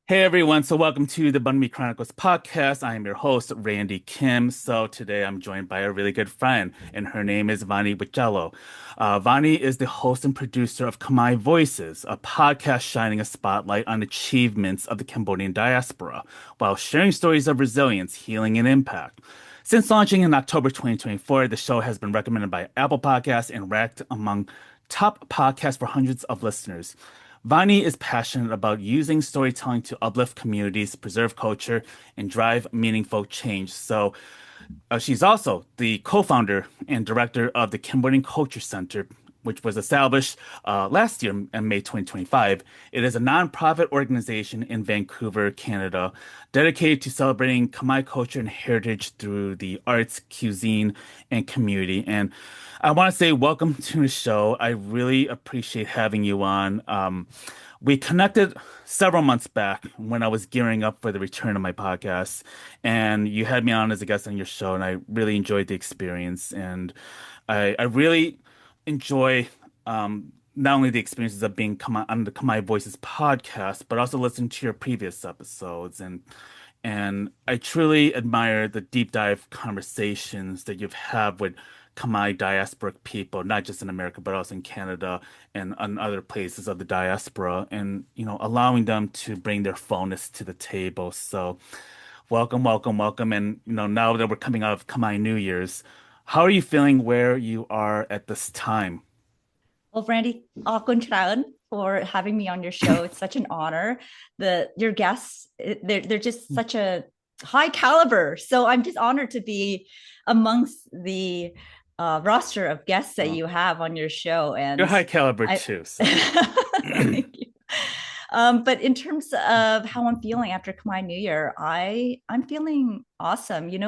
Hey everyone, so welcome to the Banh Chronicles podcast. I am your host, Randy Kim. So today I'm joined by a really good friend, and her name is Vanny Whitchelo. Vanny is the host and producer of Khmer Voices, a podcast shining a spotlight on achievements of the Cambodian diaspora, while sharing stories of resilience, healing, and impact. Since launching in October 2024, the show has been recommended by Apple Podcasts and ranked among top podcasts for hundreds of listeners. Vani is passionate about using storytelling to uplift communities, preserve culture, and drive meaningful change. She's also the co-founder and director of the Cambodian Cultural Centre, which was established last year in May 2025. It is a nonprofit organization in Vancouver, Canada, dedicated to celebrating Khmer culture and heritage through the arts, cuisine, and community. And I want to say welcome to the show. I really appreciate having you on. We connected several months back when I was gearing up for the return of my podcast, and you had me on as a guest on your show, and I really enjoyed the experience. And I really enjoy not only the experiences of being on the Khmer Voices podcast, but also listening to your previous episodes. And I truly admire the deep dive conversations that you've had with Khmer diasporic people, not just in America, but also in Canada and other places of the diaspora, and allowing them to bring their fullness to the table. So welcome, welcome, welcome. And now that we're coming out of Khmer New Year's, how are you feeling where you are at this time? Well, Randy, Akun Traun for having me on your show. It's such an honor. Your guests, they're just such a high caliber. So I'm just honored to be amongst the roster of guests that Well, you have on your show. you're And high caliber I too, so. thank you. But in terms of how I'm feeling after Khmer New Year, I'm feeling awesome. It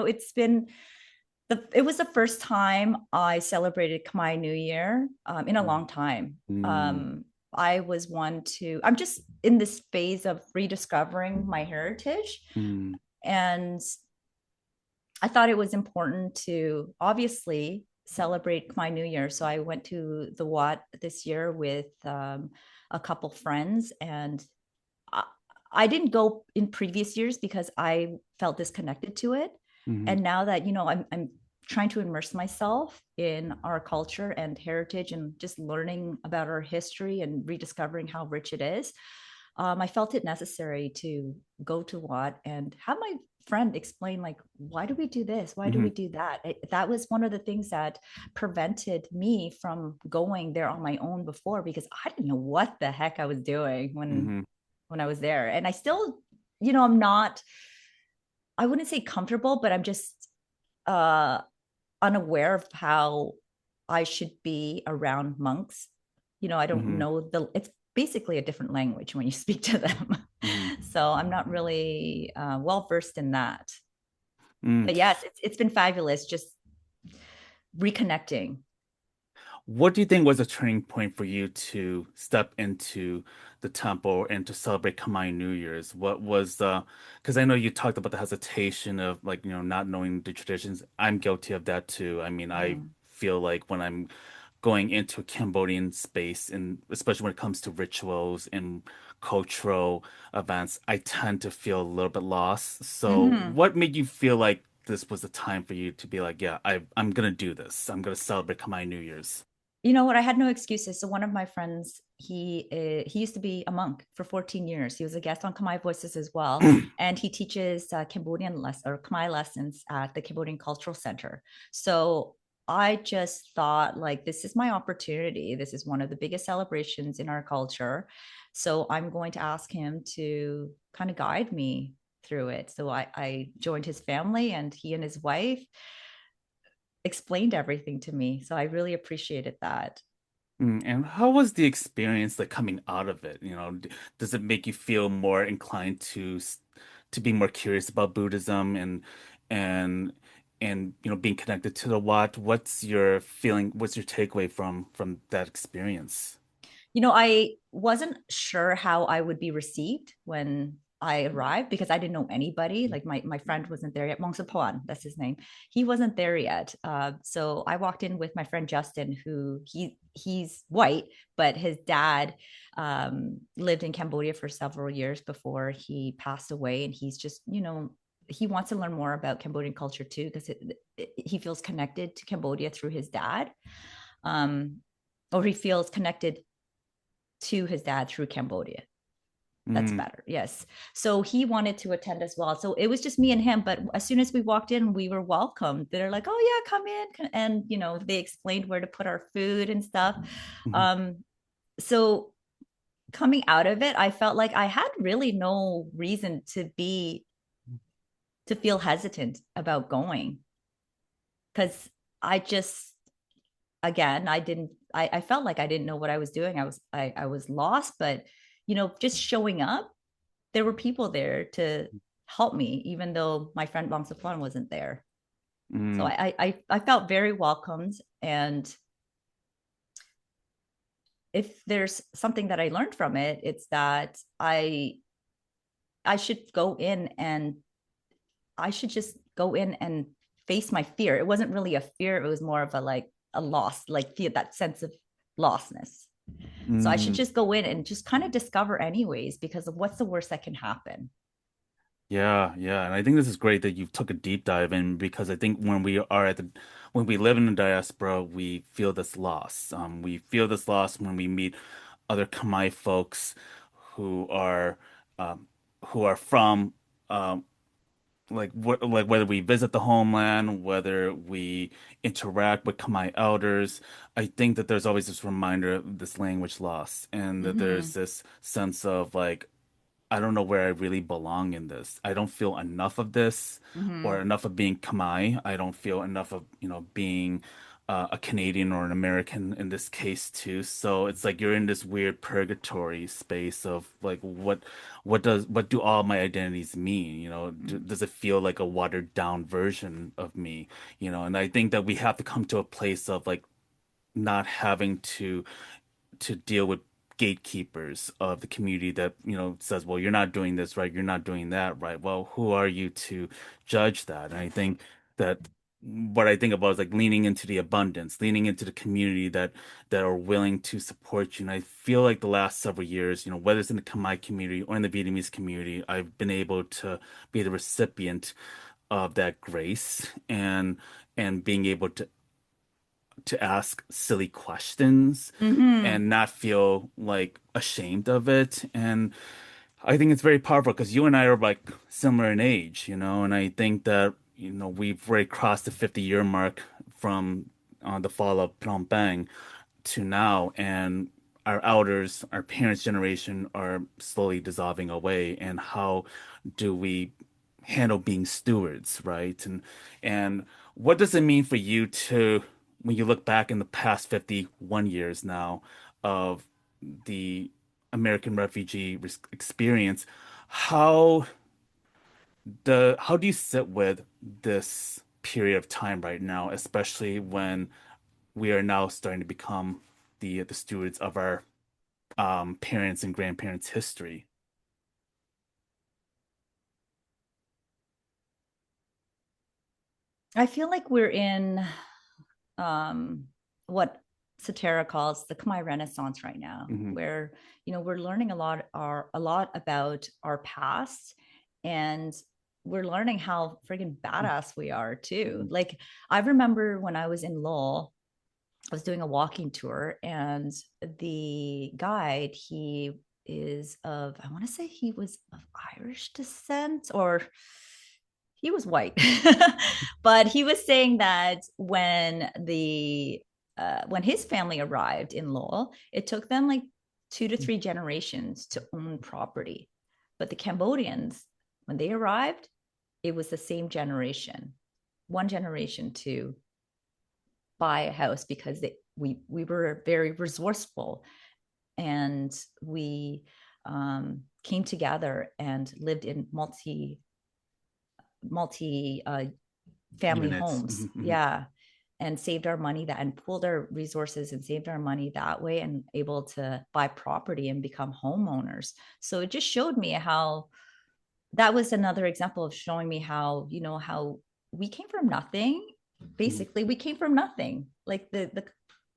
was the first time I celebrated Khmer New Year in a long time. Mm, I'm just in this phase of rediscovering my heritage. mm, And I thought it was important to obviously celebrate Khmer New Year. So I went to the Wat this year with a couple friends, and I, I didn't go in previous years because I felt disconnected to it. mm, And now that I'm trying to immerse myself in our culture and heritage and just learning about our history and rediscovering how rich it is, I felt it necessary to go to Wat and have my friend explain, like, why do we do this, why do we mm, do that. That was one of the things that prevented me from going there on my own before, because I didn't know what the heck I was doing mm, when I was there. And I still, I'm not, I wouldn't say comfortable, but I'm just uh unaware of how I should be around monks. I don't mm, know it's basically a different language when you speak to them. mm, So I'm not really well versed in that. mm. But yes, it's been fabulous just reconnecting. What do you think was a turning point for you to step into the temple and to celebrate Khmer New Year's? What was because I know you talked about the hesitation of, like, not knowing the traditions. I'm guilty of that too. I mean, I Mm. feel like when I'm going into a Cambodian space, and especially when it comes to rituals and cultural events, I tend to feel a little bit lost. So Mm-hmm. what made you feel like this was the time for you to be like, yeah, I'm gonna do this. I'm gonna celebrate Khmer New Year's. You know what? I had no excuses. So one of my friends, he used to be a monk for 14 years. He was a guest on Khmer Voices as well, and he teaches Cambodian or Khmer lessons at the Cambodian Cultural Centre. So I just thought, like, this is my opportunity. This is one of the biggest celebrations in our culture. So I'm going to ask him to kind of guide me through it. So I joined his family, and he and his wife explained everything to me. So I really appreciated that. And how was the experience like coming out of it? Does it make you feel more inclined to be more curious about Buddhism and being connected to the Wat? What's your feeling? What's your takeaway from that experience? I wasn't sure how I would be received when I arrived because I didn't know anybody. Like my friend wasn't there yet. Mongsapuan, that's his name. He wasn't there yet. So I walked in with my friend Justin, who he's white, but his dad lived in Cambodia for several years before he passed away, and he's just he wants to learn more about Cambodian culture too because he feels connected to Cambodia through his dad, um, or he feels connected to his dad through Cambodia. That's Mm, better. Yes. So he wanted to attend as well. So it was just me and him. But as soon as we walked in, we were welcomed. They're like, oh, yeah, come in. And, they explained where to put our food and stuff. mhm, Um, so coming out of it, I felt like I had really no reason to feel hesitant about going because I just, again, I felt like I didn't know what I was doing. I was lost, but, just showing up, there were people there to help me, even though my friend Bang Safwan wasn't there. So mm, I felt very welcomed. And if there's something that I learned from it, it's that I should go in and I should just go in and face my fear. It wasn't really a fear, it was more of a like a loss, like feel that sense of lostness. So I should mm. just go in and just kind of discover anyways, because of what's the worst that can happen. Yeah, yeah. And I think this is great that you took a deep dive in because I think when we live in the diaspora, we feel this loss. We feel this loss when we meet other Khmer folks who are um, who are from um, like whether we visit the homeland, whether we interact with Khmer elders, I think that there's always this reminder of this language loss and that there's Mm-hmm. this sense of like I don't know where I really belong in this. I don't feel enough of this or Mm-hmm. enough of being Khmer. I don't feel enough of, being a Canadian or an American in this case too. So it's like you're in this weird purgatory space of like what do all my identities mean? Does it feel like a watered down version of me? And I think that we have to come to a place of like not having to deal with gatekeepers of the community that, says, well, you're not doing this right, you're not doing that right. Well, who are you to judge that? And I think that what I think about is like leaning into the abundance, leaning into the community that are willing to support you. And I feel like the last several years, whether it's in the Khmer community or in the Vietnamese community, I've been able to be the recipient of that grace and being able to ask silly questions Mm-hmm. and not feel like ashamed of it. And I think it's very powerful because you and I are like similar in age, and I think that, we've already crossed the 50-year mark from the fall of Phnom Penh to now, and our elders, our parents' generation are slowly dissolving away. And how do we handle being stewards, right? And what does it mean for you to, when you look back in the past 51 years now of the American refugee experience, how how do you sit with this period of time right now, especially when we are now starting to become the stewards of our parents' and grandparents' history? I feel like we're in um, what Satara calls the Khmer Renaissance right now, Hmm. where we're learning a lot about our past, and we're learning how friggin' badass we are too. Like I remember when I was in Lowell, I was doing a walking tour, and the guide, he is of, I want to say he was of Irish descent, or he was white. But he was saying that when his family arrived in Lowell, it took them like 2 to 3 generations to own property. But the Cambodians, when they arrived, it was the same generation, one generation to buy a house, because we were very resourceful, and we came together and lived in multi family Units. homes. Hmm. Hmm. Yeah. And saved our money that, and pooled our resources and saved our money that way, and able to buy property and become homeowners. So it just showed me how that was another example of showing me how, how we came from nothing. Mhm. Basically, we came from nothing. Like the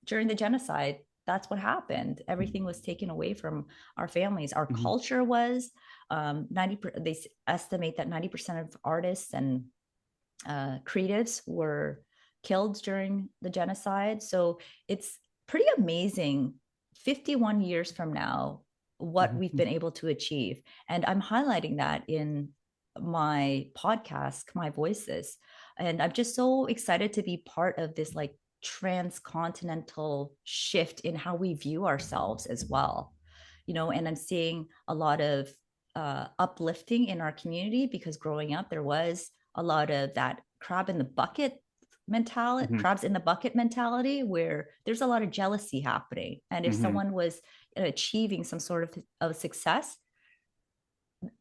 during the genocide, that's what happened. Everything was taken away from our families. Our Mhm. culture was 90. They estimate that 90% of artists and creatives were killed during the genocide. So it's pretty amazing 51 years from now what we've Mhm. been able to achieve. And I'm highlighting that in my podcast, My Voices. And I'm just so excited to be part of this like transcontinental shift in how we view ourselves as well. And I'm seeing a lot of uplifting in our community because growing up, there was a lot of that Mhm. crabs in the bucket mentality where there's a lot of jealousy happening. And if Mhm. someone was achieving some sort of success,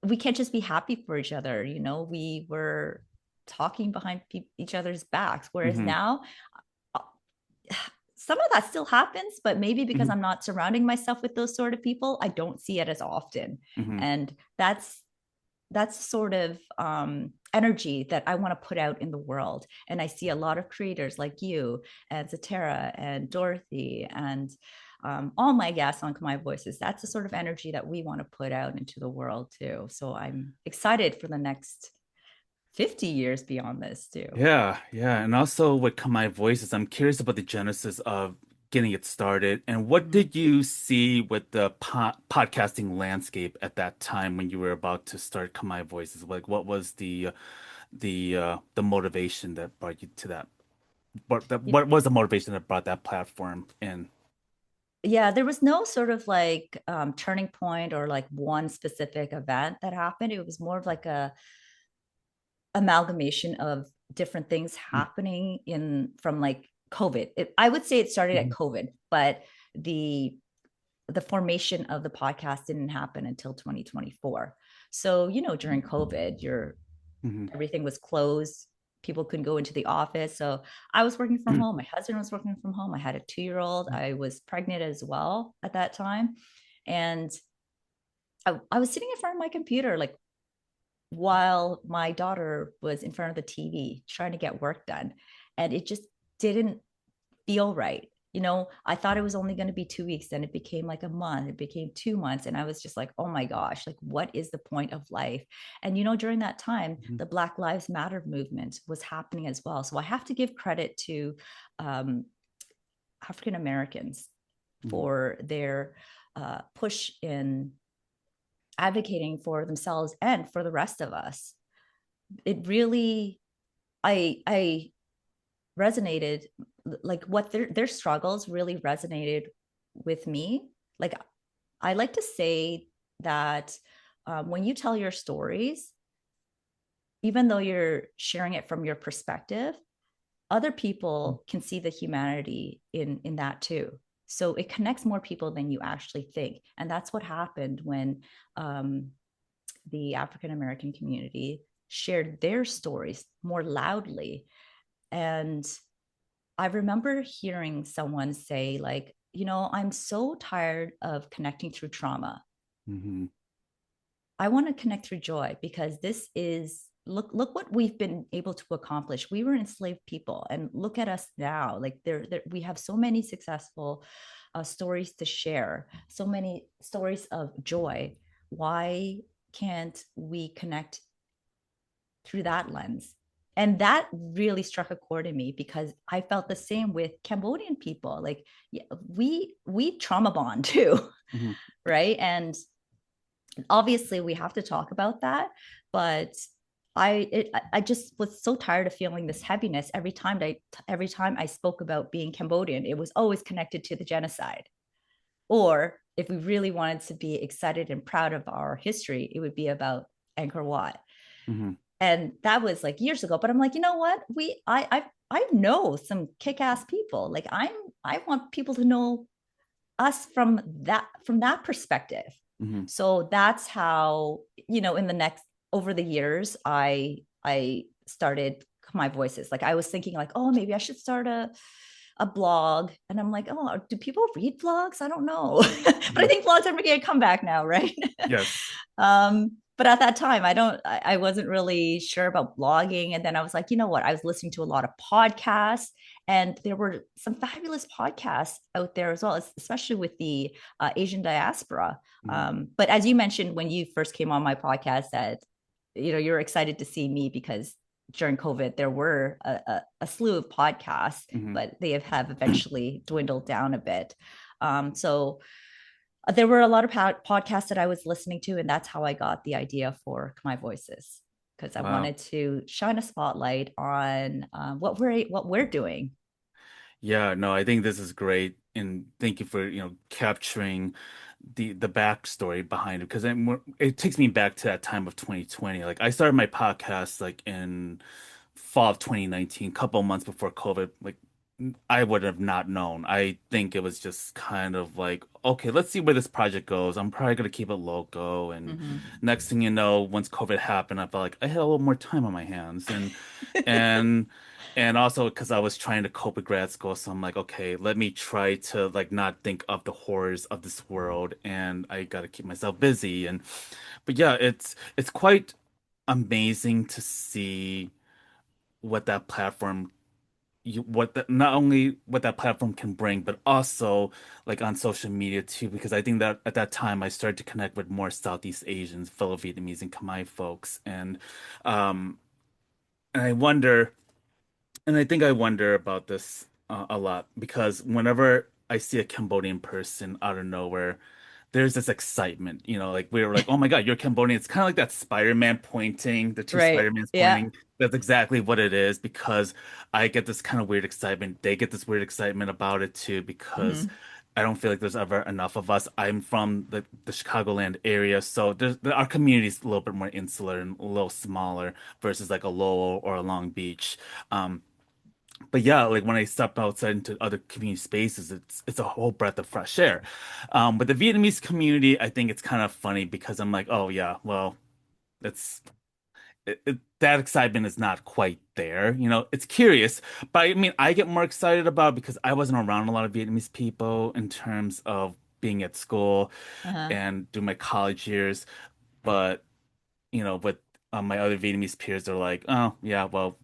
we can't just be happy for each other. We were talking behind each other's backs. Whereas Mhm. now, uh, some of that still happens, but maybe because Mhm. I'm not surrounding myself with those sort of people, I don't see it as often. Mhm. And that's sort of energy that I want to put out in the world. And I see a lot of creators like you and Zatara and Dorothy and all my guests on My Voices. That's the sort of energy that we want to put out into the world too. So I'm excited for the next 50 years beyond this too. Yeah, yeah. And also with Come My Voices, I'm curious about the genesis of getting it started. And what Mhm. did you see with the podcasting landscape at that time when you were about to start Come My Voices? Like, what was the motivation that brought you to that? What was the motivation that brought that platform in? Yeah, there was no sort of like turning point or like one specific event that happened. It was more of like a amalgamation of different things happening in from like COVID. I would say it started at Mm-hmm. COVID, but the the formation of the podcast didn't happen until 2024. So, during COVID, Hmm. everything was closed. People couldn't go into the office. So I was working from home. My husband was working from home. I had a 2-year-old. I was pregnant as well at that time. And I was sitting in front of my computer, like while my daughter was in front of the TV trying to get work done. And it just didn't feel right. I thought it was only going to be 2 weeks. Then it became like a month. It became 2 months. And I was just like, oh my gosh, like, what is the point of life? And, during that time, Hmm. the Black Lives Matter movement was happening as well. So I have to give credit to um, African Americans Hmm. for their push in advocating for themselves and for the rest of us. It really, I resonated, like what their struggles really resonated with me. Like I like to say that when you tell your stories, even though you're sharing it from your perspective, other people can see the humanity in that too. So it connects more people than you actually think. And that's what happened when um, the African American community shared their stories more loudly. And I remember hearing someone say, like, I'm so tired of connecting through trauma. Hmm. I want to connect through joy because this is look what we've been able to accomplish. We were enslaved people, and look at us now. Like we have so many successful stories to share, so many stories of joy. Why can't we connect through that lens? And that really struck a chord in me because I felt the same with Cambodian people. Like, yeah, we trauma bond too, Hmm. right? And obviously we have to talk about that, but I just was so tired of feeling this heaviness every time I spoke about being Cambodian. It was always connected to the genocide. Or if we really wanted to be excited and proud of our history, it would be about Angkor Wat. Hmm. And that was like years ago. But I'm like, you know what? I know some kick-ass people. Like I want people to know us from that perspective. Hmm. So that's how, in the next over the years, I started My Voices. Like I was thinking like, oh, maybe I should start a blog. And I'm like, oh, do people read blogs? I don't know. But I Hmm. think blogs are making a comeback now, right? Yes. um but at that time I wasn't really sure about blogging. And then I was like, you know what, I was listening to a lot of podcasts, and there were some fabulous podcasts out there as well, especially with the Asian diaspora. Mhm. But as you mentioned when you first came on my podcast, that you're excited to see me because during COVID there were a slew of podcasts, Mhm. but they have eventually dwindled down a bit. So there were a lot of podcasts that I was listening to, and that's how I got the idea for My Voices, because I Wow. wanted to shine a spotlight on what we're doing. Yeah, no, I think this is great, and thank you for, capturing the backstory behind it because it takes me back to that time of 2020. Like I started my podcast like in fall of 2019, couple months before COVID. Like I would have not known. I think it was just kind of like, okay, let's see where this project goes. I'm probably gonna keep it local. And Mm-hmm. next thing you know, once COVID happened, I felt like I had a little more time on my hands, and and also because I was trying to cope with grad school, so I'm like, okay, let me try to like not think of the horrors of this world, and I gotta keep myself busy. And but yeah, it's quite amazing to see what that platform not only what that platform can bring, but also like on social media too, because I think that at that time I started to connect with more Southeast Asians, fellow Vietnamese and Khmer folks, um, and I wonder, and I think I wonder about this a lot because whenever I see a Cambodian person out of nowhere, there's this excitement, like we were like, oh my God, you're Cambodian. It's kind of like that Spider-Man pointing, the two Right. Spider-Mans Yeah. pointing. That's exactly what it is because I get this kind of weird excitement. They get this weird excitement about it too because Mm-hmm. I don't feel like there's ever enough of us. I'm from the Chicagoland area, so our community's a little bit more insular and a little smaller versus like a Lowell or a Long Beach. Um, but yeah, like when I step outside into other community spaces, it's a whole breath of fresh air. But the Vietnamese community, I think it's kind of funny because I'm like, oh yeah, well, it's that excitement is not quite there. It's curious, but I mean, I get more excited about it because I wasn't around a lot of Vietnamese people in terms of being at school Uh-huh. and do my college years. But but my other Vietnamese peers are like, oh yeah, well,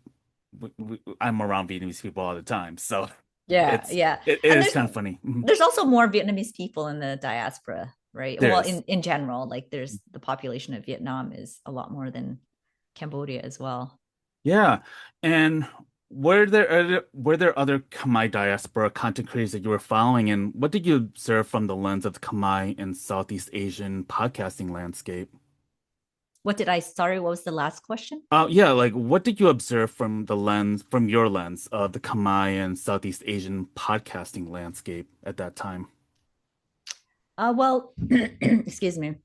I'm around Vietnamese people all the time, so Yeah, it's yeah. it And is there's kind of funny. Mhm. there's also more Vietnamese people in the diaspora, right? There Well, is. in general, like there's the population of Vietnam is a lot more than Cambodia as well. Yeah. And were there other Khmer diaspora content creators that you were following, and what did you observe from the lens of the Khmer and Southeast Asian podcasting landscape? What did I, sorry, what was the last question? Yeah, like what did you observe from your lens of the Khmer and Southeast Asian podcasting landscape at that time? Well, excuse me.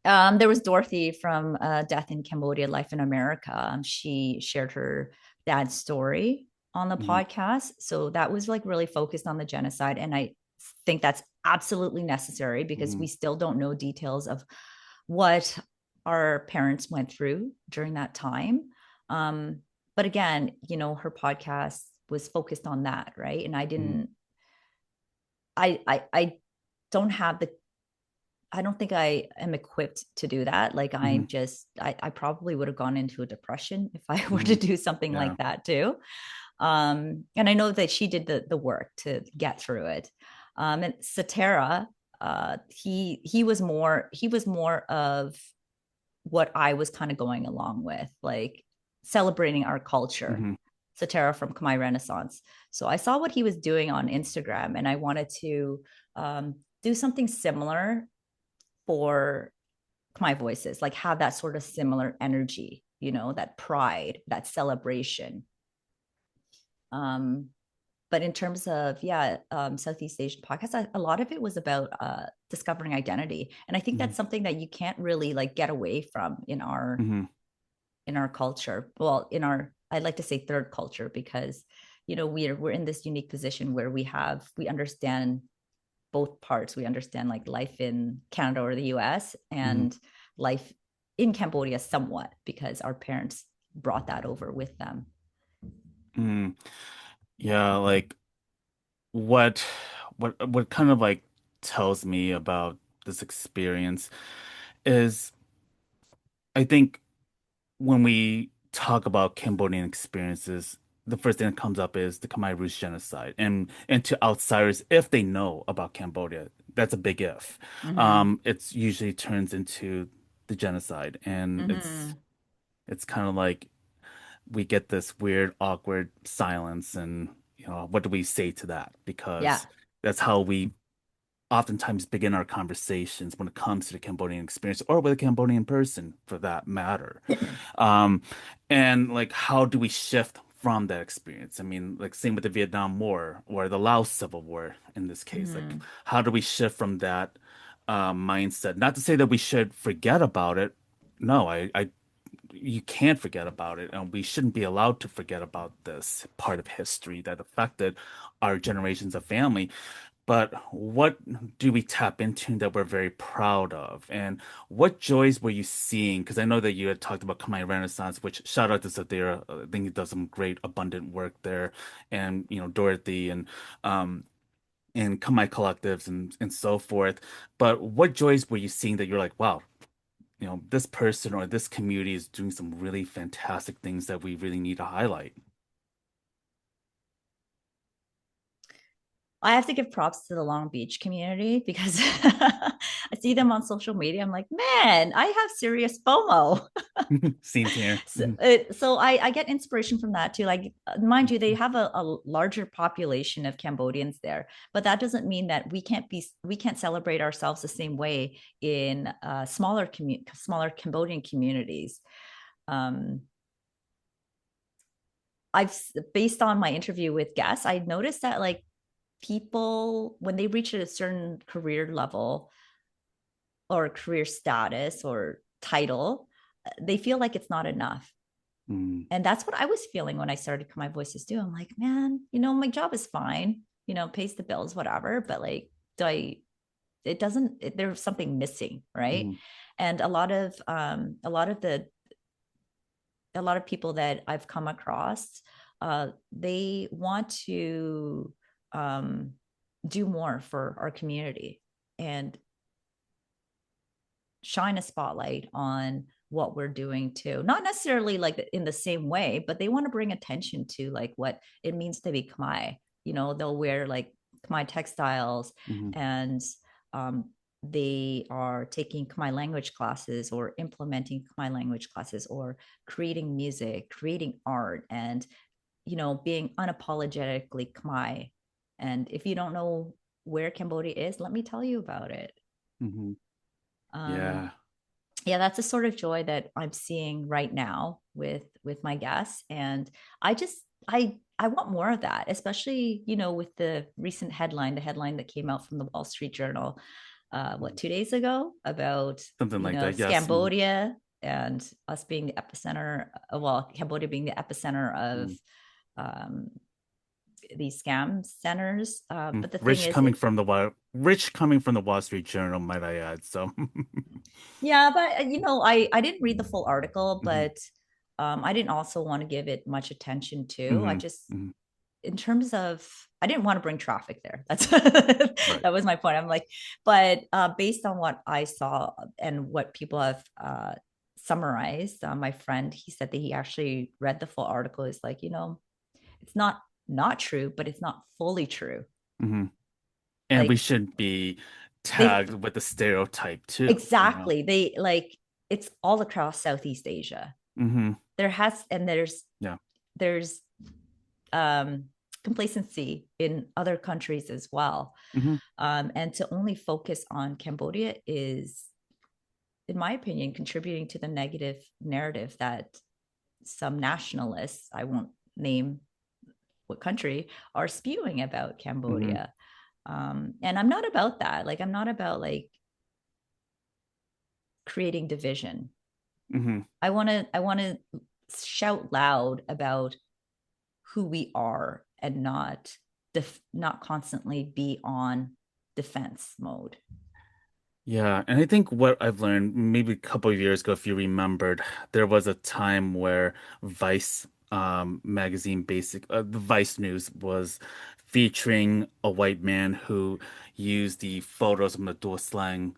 There was Dorothy from Death in Cambodia, Life in America. She shared her dad's story on the Hmm. podcast. So that was like really focused on the genocide. And I think that's absolutely necessary because we Hmm. still don't know details of what our parents went through during that time. Um, but again, her podcast was focused on that, right? And Hmm. I don't have the I don't think I am equipped to do that. Like Hmm. I probably would have gone into a depression if I were to Hmm. do something Yeah. like that too. And I know that she did the work to get through it. And Satara, he was more of what I was kind of going along with, like celebrating our culture. Hmm. Satara from Khmer Renaissance. So I saw what he was doing on Instagram, and I wanted to do something similar for my voices, like have that sort of similar energy, that pride, that celebration. um but in terms of, yeah, Southeast Asian podcasts, a lot of it was about discovering identity, and I think Hmm. that's something that you can't really like get away from Hmm. in our culture. Well, in our, I'd like to say third culture, because we're in this unique position where we understand both parts. We understand like life in Canada or the US Hmm. and life in Cambodia somewhat, because our parents brought that over with them. Hmm. Yeah, like what what kind of like tells me about this experience is I think when we talk about Cambodian experiences, the first thing that comes up is the Khmer Rouge genocide, and to outsiders, if they know about Cambodia, that's a big if. Mm-hmm. It's usually turns into the genocide, and it's Mm-hmm. it's kind of like we get this weird, awkward silence, and what do we say to that? Yeah. Because that's how we oftentimes begin our conversations when it comes to the Cambodian experience or with a Cambodian person for that matter. Um, and like, how do we shift from that experience? I mean, like, same with the Vietnam War or the Laos Civil War in this case. Like, Mm-hmm. how do we shift from that mindset? Not to say that we should forget about it. No, you can't forget about it, and we shouldn't be allowed to forget about this part of history that affected our generations of family. But what do we tap into that we're very proud of? And what joys were you seeing? Because I know that you had talked about Khmer Renaissance, which shout out to Satira. I think he does some great, abundant work there. And, Dorothy and Khmer collectives and so forth. But what joys were you seeing that you're like, wow, this person or this community is doing some really fantastic things that we really need to highlight? I have to give props to the Long Beach community because I see them on social media. I'm like, man, I have serious FOMO. Scenes here. So I get inspiration from that too. Like, mind you, they have a larger population of Cambodians there, but that doesn't mean that we can't celebrate ourselves the same way in smaller Cambodian communities. Um, I've Based on my interview with guests, I noticed that like people when they reach a certain career level or career status or title, they feel like it's not enough. Mm, And that's what I was feeling when I started My Voices too. I'm like, man, my job is fine, pays the bills, whatever. But like, do I, it doesn't, there's something missing. Right. mm, And a lot of people that I've come across, they want to um, do more for our community and shine a spotlight on what we're doing too. Not necessarily like in the same way, but they want to bring attention to like what it means to be Khmer. They'll wear like Khmer textiles mhm, and um, they are taking Khmer language classes or implementing Khmer language classes or creating music, creating art, and being unapologetically Khmer. And if you don't know where Cambodia is, let me tell you about it. mhm. Um, Yeah. yeah, that's the sort of joy that I'm seeing right now with my guests, and I just I want more of that, especially with the recent the headline that came out from the Wall Street Journal, what, 2 days ago, about Something like that. Yes. Mhm, Cambodia and us being the epicenter, well, Cambodia being the epicenter of mhm, um, these scam centers. mhm. But the thing is, Rich coming from the Wall Street Journal, might I add. So, yeah, but I didn't read the full article, mhm, but I didn't also want to give it much attention to. I mhm, just, mhm. in terms of, I didn't want to bring traffic there. That's Right. that was my point. I'm like, but based on what I saw and what people have summarized, my friend, he said that he actually read the full article. Is like, it's not true, but it's not fully true. Mhm. And we Like should be they tagged with the stereotype too. exactly they like it's all across Southeast Asia. Hmm. There has and Yeah. there's um complacency in other countries as well. Hmm. And to only focus on Cambodia is, in my opinion, contributing to the negative narrative that some nationalists, I won't name what country, are spewing about Hmm. Cambodia. And I'm not about that. Like, I'm not about like creating division. Hmm. I want to shout loud about who we are and not constantly be on defense mode. Yeah, and I think what I've learned maybe a couple of years ago, if you remembered, there was a time where Vice magazine the Vice News was featuring a white man who used the photos of the dual slang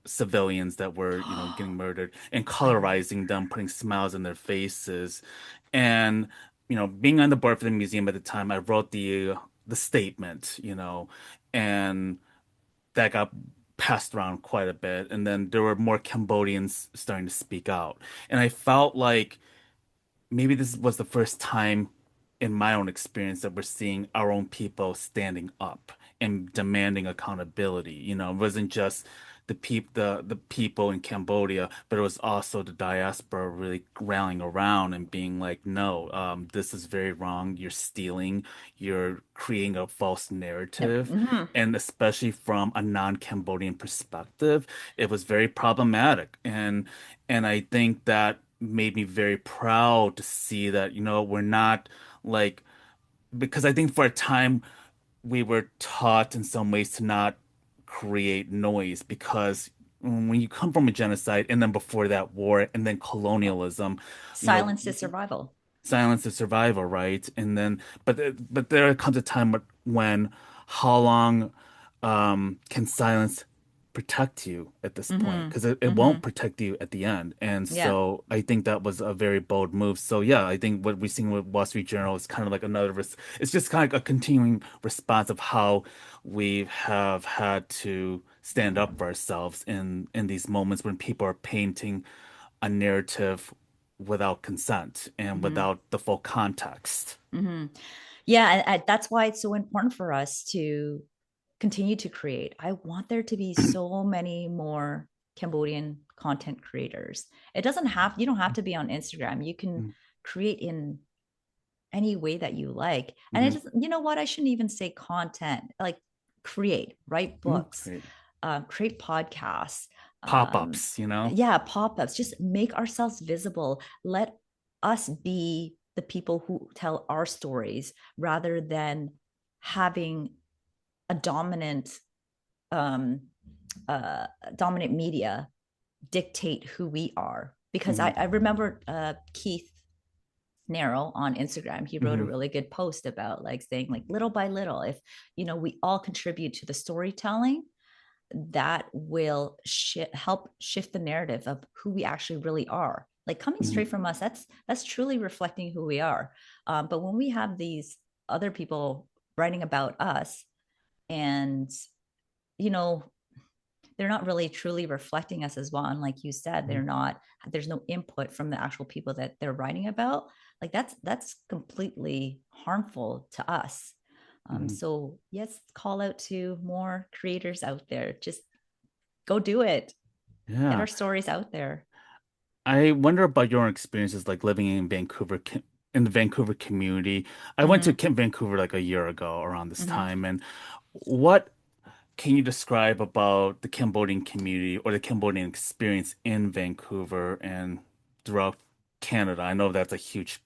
civilians that were, getting murdered and colorizing them, putting smiles on their faces. And, being on the board for the museum at the time, I wrote the statement, and that got passed around quite a bit. And then there were more Cambodians starting to speak out. And I felt like maybe this was the first time in my own experience that we're seeing our own people standing up and demanding accountability. It wasn't just the people in Cambodia, but it was also the diaspora really rallying around and being like, no, this is very wrong. You're stealing, you're creating a false Yep. narrative, Hmm. and especially from a non-Cambodian perspective, it was very problematic. And I think that made me very proud to see that, we're not like, because I think for a time we were taught in some ways to not create noise because when you come from a genocide and then before that war and then colonialism, you know, Silence is survival. silence is survival, right? And then, but there comes a time when how long can silence protect you at this point? Hmm. Because it won't Hmm. protect you at the end. And Yeah. so I think that was a very bold move. So yeah, I think what we're seeing with Wall Street Journal is kind of like it's just kind of like a continuing response of how we have had to stand up for ourselves in these moments when people are painting a narrative without consent and Hmm. without the full context. Hmm. Yeah, and that's why it's so important for us to continue to create. I want there to be so many more Cambodian content creators. You don't have to be on Instagram. You can create in any way that you like. And it Mm-hmm. doesn't, you know what? I shouldn't even say content, like create, write books, Great. create podcasts. Um, Pop-ups. yeah, pop-ups, just make ourselves visible. Let us be the people who tell our stories rather than having a um, dominant media dictate who we are. Because Mm-hmm. I remember Keith Narrow on Instagram, he wrote a Mm-hmm. really good post about like saying like little by little, if we all contribute to the storytelling, that will help shift the narrative of who we actually really are. Like coming Mm-hmm. straight from us, that's truly reflecting who we are. But when we have these other people writing about us, and you know they're not really truly reflecting us as well. And like you said, there's no input from the actual people that they're writing about. Like that's completely harmful to us. Mm-hmm. So yes, call out to more creators out there. Just go do it. Get Yeah. our stories out there. I wonder about your experiences like living in in the Vancouver community. I went to Mm-hmm. Vancouver like a year ago around this Mm-hmm. time, and what can you describe about the Cambodian community or the Cambodian experience in Vancouver and throughout Canada? I know that's a huge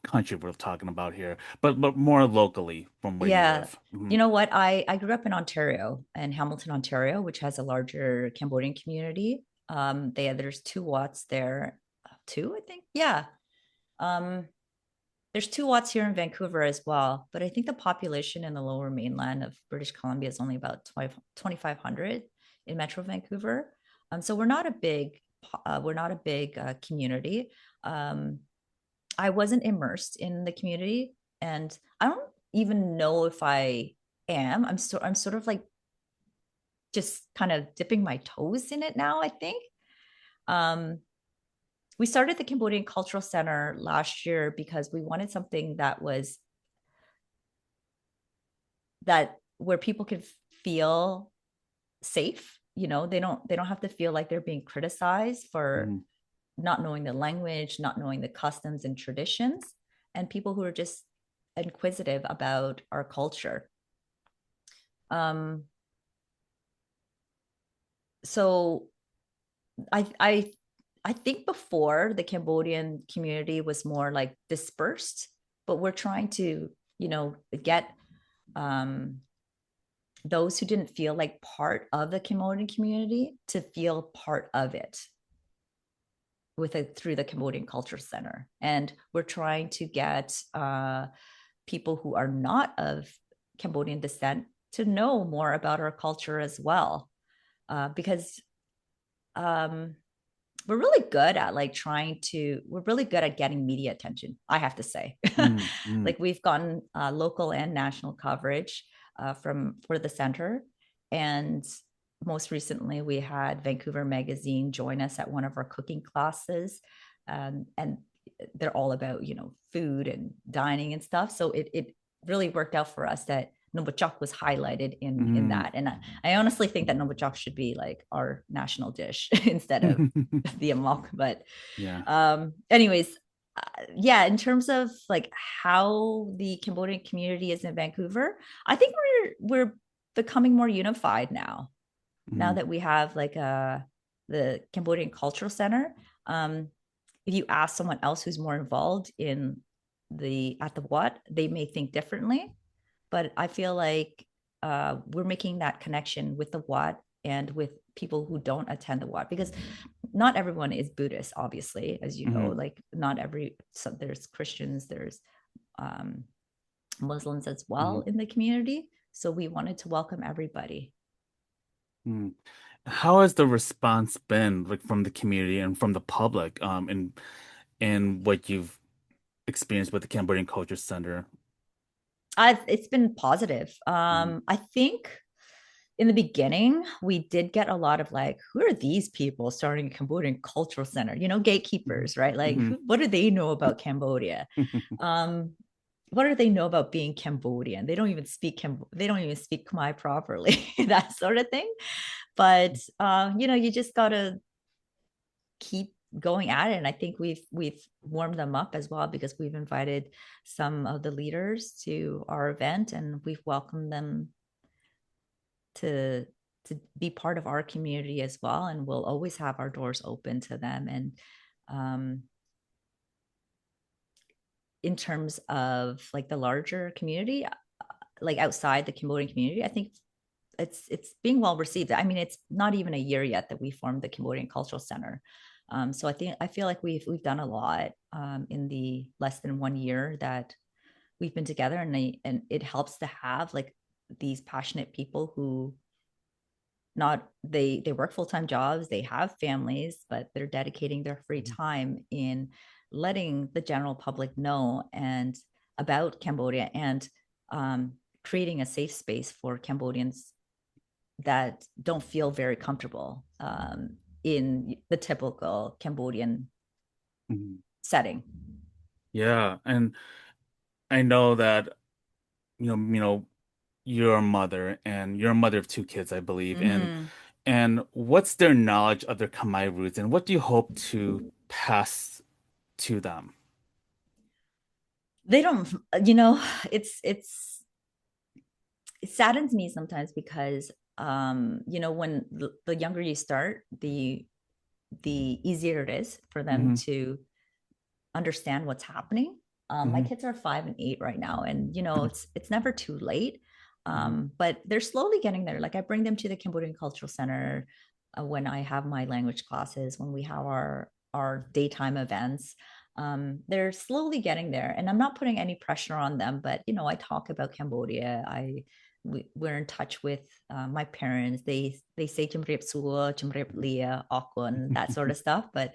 country we're talking about here, but more locally from where you Yeah. live. You know what? I grew up in Ontario, in Hamilton, Ontario, which has a larger Cambodian community. There's two Watts there. Two, I think. Yeah. Um, there's two Watts here in Vancouver as well, but I think the population in the lower mainland of British Columbia is only about 2,500 in Metro Vancouver. So we're not a big community. Um, I wasn't immersed in the community, and I don't even know if I am. I'm sort of like just kind of dipping my toes in it now, I think. Um, we started the Cambodian Cultural Centre last year because we wanted something that where people could feel safe. They don't have to feel like they're being criticized for Mhm. not knowing the language, not knowing the customs and traditions, and people who are just inquisitive about our culture. Um, so I I think before the Cambodian community was more like dispersed, but we're trying to, get um, those who didn't feel like part of the Cambodian community to feel part of it through the Cambodian Cultural Center. And we're trying to get people who are not of Cambodian descent to know more about our culture as well. Because um, we're really good at like we're really good at getting media attention, I have to say. Mm, mm, Like we've gotten local and national coverage for the center. And most recently, we had Vancouver Magazine join us at one of our cooking classes. And they're all about, food and dining and stuff. So it really worked out for us that Nobuchak was highlighted in mm. that. And I honestly think that Nobuchak should be like our national dish instead of the amok. But Yeah. anyways, yeah, in terms of like how the Cambodian community is in Vancouver, I think we're becoming more unified now. Now Mm, that we have like the Cambodian Cultural Centre. Um, if you ask someone else who's more involved in the at the what, they may think differently. But I feel like we're making that connection with the what and with people who don't attend the what, because not everyone is Buddhist, obviously, as you know. mm, Like not every so there's Christians, there's um, Muslims as well mm, in the community. So we wanted to welcome everybody. mm. How has the response been like from the community and from the public in what you've experienced with the Cambodian Culture Center? It's been positive. Mm, I think in the beginning, we did get a lot of like, who are these people starting a Cambodian Cultural Center? mhm, Gatekeepers, right? Like, mhm, what do they know about Cambodia? Um, what do they know about being Cambodian? They don't even speak Khmer properly, that sort of thing. But you just gotta keep going at it. And I think we've warmed them up as well, because we've invited some of the leaders to our event and we've welcomed them to be part of our community as well, and we'll always have our doors open to them. And um, in terms of like the larger community, like outside the Cambodian community, I think it's being well received. I mean, it's not even a year yet that we formed the Cambodian Cultural Center. So I feel like we've done a lot in the less than 1 year that we've been together, and it helps to have like these passionate people who not they work full-time jobs, they have families, but they're dedicating their free mhm, time in letting the general public know and about Cambodia, and creating a safe space for Cambodians that don't feel very comfortable in the typical Cambodian mhm. setting. Yeah, and I know that you're a mother and you're a mother of two kids, I believe. Mm-hmm. And what's their knowledge of their Khmer roots and what do you hope to pass to them? They don't, you know, it's it saddens me sometimes because when the younger you start, the easier it is for them Hmm. to understand what's happening. My Hmm. kids are 5 and 8 right now, and it's never too late. Hmm. But they're slowly getting there. Like I bring them to the Cambodian Cultural Center when I have my language classes, when we have our daytime events. They're slowly getting there, and I'm not putting any pressure on them. But I talk about Cambodia. We're in touch with my parents. They say "Chimrep Suo," "Chimrep Lia," "Okun," that sort of stuff. But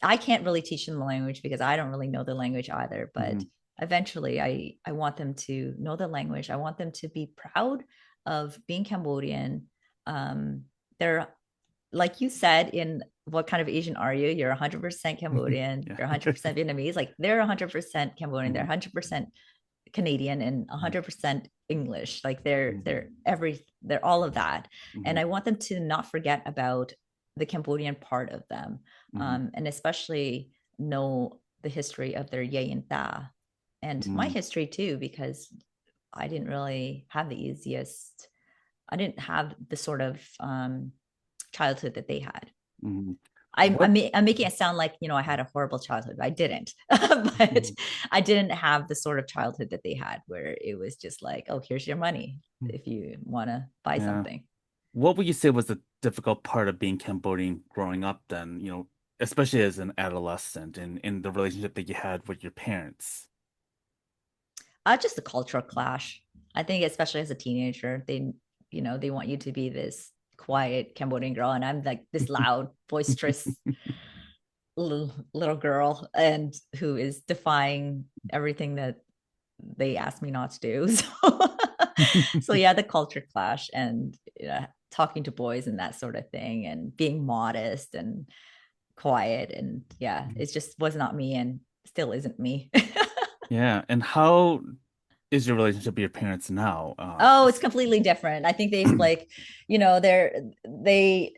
I can't really teach them the language because I don't really know the language either. But Hmm. eventually, I want them to know the language. I want them to be proud of being Cambodian. They're like you said, in what kind of Asian are you? You're 100% Cambodian. Yeah. You're 100% Vietnamese. Like they're 100% Cambodian. They're Hmm. 100% Canadian and Hmm. 100% English. Like Hmm. they're all of that. And Hmm. I want them to not forget about the Cambodian part of them, Hmm. and especially know the history of their Ye and Ta, and my Hmm. history too, because I didn't really have the easiest. I didn't have the sort of childhood that they had. Hmm. I'm, What? I'm, I'm making it sound like, I had a horrible childhood. I didn't, but Mhm. I didn't have the sort of childhood that they had where it was just like, oh, here's your money if you want to buy Yeah. something. What would you say was the difficult part of being Cambodian growing up then, especially as an adolescent and in the relationship that you had with your parents? Just the cultural clash. I think, especially as a teenager, they want you to be this. quiet Cambodian girl, and I'm like this loud, boisterous little girl, and who is defying everything that they asked me not to do. So yeah, the culture clash and talking to boys and that sort of thing, and being modest and quiet, and yeah, it just was not me, and still isn't me. Yeah. And how is your relationship with your parents now? Oh, it's completely different. I think they've like, they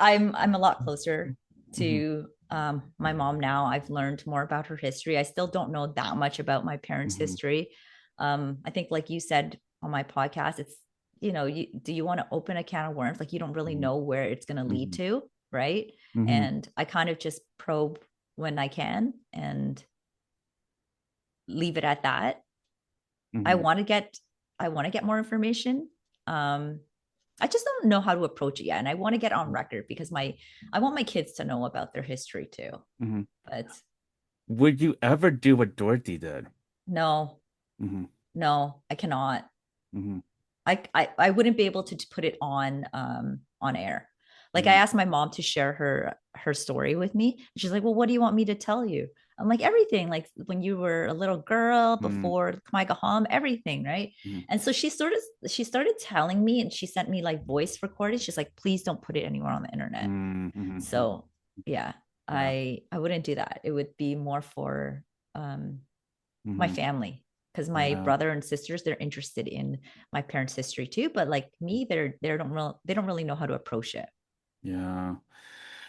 I'm a lot closer Mhm, to my mom now. I've learned more about her history. I still don't know that much about my parents' mhm, history. I think, like you said on my podcast, it's, do you want to open a can of worms? Like, you don't really mhm, know where it's going to lead mhm, to, right? mhm, And I kind of just probe when I can and leave it at that. I mhm, want to get I want to get more information. Um, I just don't know how to approach it yet, and I want to get on mhm, record because my I want my kids to know about their history too. mhm. But Would you ever do what Dorothy did? no, Hmm. no, I cannot. Hmm. I wouldn't be able to put it on air. Like, I Hmm. asked my mom to share her story with me. She's like, "Well, what do you want me to tell you?" I'm like, "Everything, like when you were a little girl Hmm. before Kamai, everything, right?" Hmm. And so she started telling me, and she sent me like voice recordings. She's like, "Please don't put it anywhere on the internet." Hmm. Hmm. So yeah, Yeah. I wouldn't do that. It would be more for um my Hmm. family, because my Yeah. brother and sisters, they're interested in my parents' history too, but like me, they don't really know how to approach it. Yeah.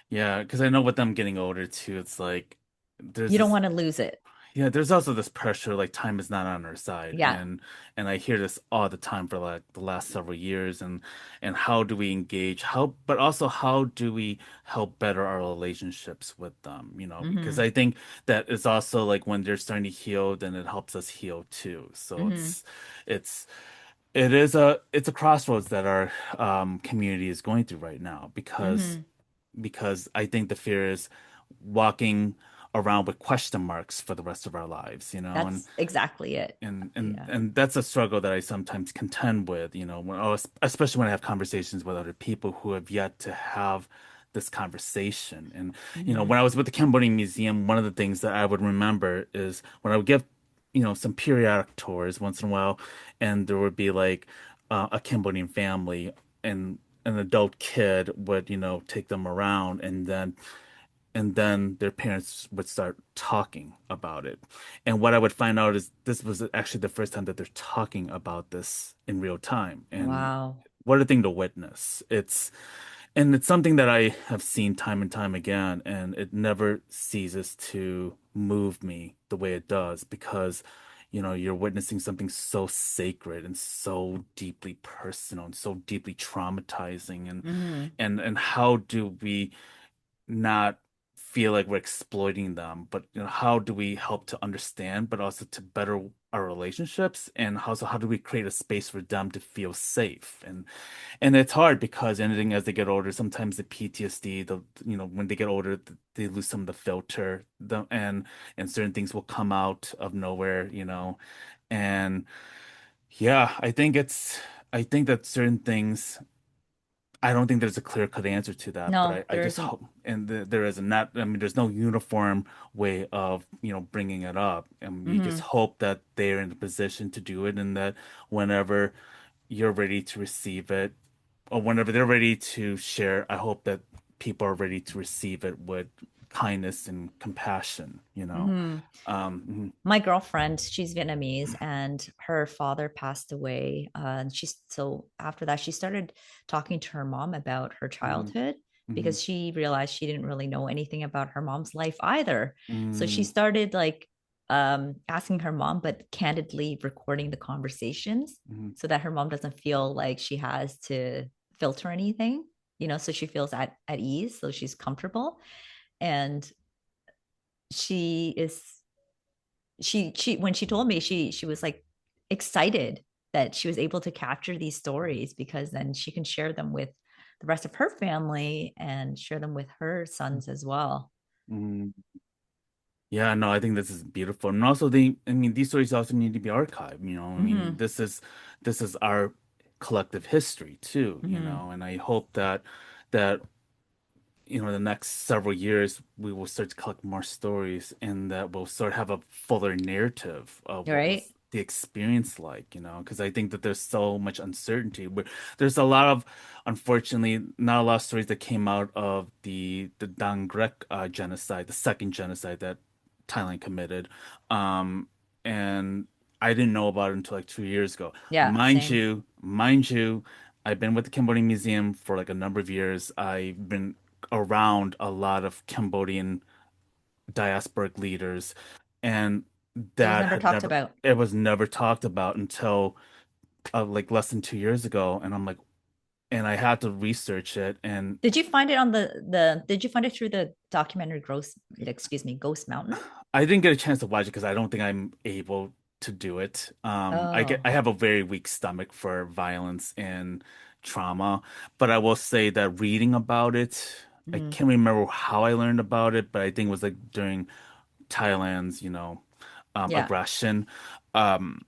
Yeah. Because I know with them getting older too, it's like there's You don't this. want to lose it. Yeah, there's also this pressure, like time is not on our side, Yeah. and I hear this all the time for like the last several years, and how do we engage? How, but also how do we help better our relationships with them? Because Mm-hmm. I think that it's also like when they're starting to heal, then it helps us heal too. So Mm-hmm. it's it's a crossroads that our community is going through right now Mm-hmm. because I think the fear is walking around with question marks for the rest of our lives, and That's exactly it. and and Yeah. and that's a struggle that I sometimes contend with, especially when I have conversations with other people who have yet to have this conversation. And Mm-hmm. when I was with the Cambodian Museum, one of the things that I would remember is when I would give, some periodic tours once in a while, and there would be like a Cambodian family and an adult kid would, take them around, and then their parents would start talking about it. And what I would find out is this was actually the first time that they're talking about this in real time. And Wow. what a thing to witness. It's something that I have seen time and time again, and it never ceases to move me the way it does because, you're witnessing something so sacred and so deeply personal and so deeply traumatizing. And Mm-hmm. and and how do we not feel like we're exploiting them, but how do we help to understand, but also to better our relationships, and how do we create a space for them to feel safe? And it's hard because anything as they get older, sometimes the PTSD, when they get older, they lose some of the filter, and certain things will come out of nowhere, and yeah, I think that certain things. I don't think there's a clear-cut answer to that, but No, I there just isn't. hope, and there is not, I mean, there's no uniform way of, bringing it up. And you just Mm-hmm. hope that they're in a position to do it and that whenever you're ready to receive it, or whenever they're ready to share, I hope that people are ready to receive it with kindness and compassion. Mm-hmm. Um, My girlfriend, she's Vietnamese, and her father passed away. And so after that, she started talking to her mom about her mhm, childhood, mhm, because she realized she didn't really know anything about her mom's life either. So she mhm, started like asking her mom, but candidly recording the conversations mhm, so that her mom doesn't feel like she has to filter anything, so she feels at ease, so she's comfortable. And she is she when she told me, she was like excited that she was able to capture these stories, because then she can share them with the rest of her family and share them with her sons as well. mhm. Yeah, no, I think this is beautiful. And also I mean, these stories also need to be archived, I mean, Mm-hmm. this is our collective history too, Hmm. and I hope that the next several years we will start to collect more stories and that we'll sort of have a fuller narrative of what Right? was the experience like, because I think that there's so much uncertainty. There's a lot of, unfortunately, not a lot of stories that came out of the Dangrek genocide, the second genocide that Thailand committed. And I didn't know about it until like 2 years ago. Yeah, Mind same. you, mind you, I've been with the Cambodian Museum for like a number of years. I've been around a lot of Cambodian diasporic leaders, and It was that never had talked never, about. it was never talked about until like less than 2 years ago. And I'm like, and I had to research it, and Did you find it on the did you find it through the documentary Ghost Mountain? I didn't get a chance to watch it because I don't think I'm able to do it. Oh. I have a very weak stomach for violence and trauma, but I will say that reading about it, I Hmm. can't remember how I learned about it, but I think it was like during Thailand's, Yeah. aggression. Um,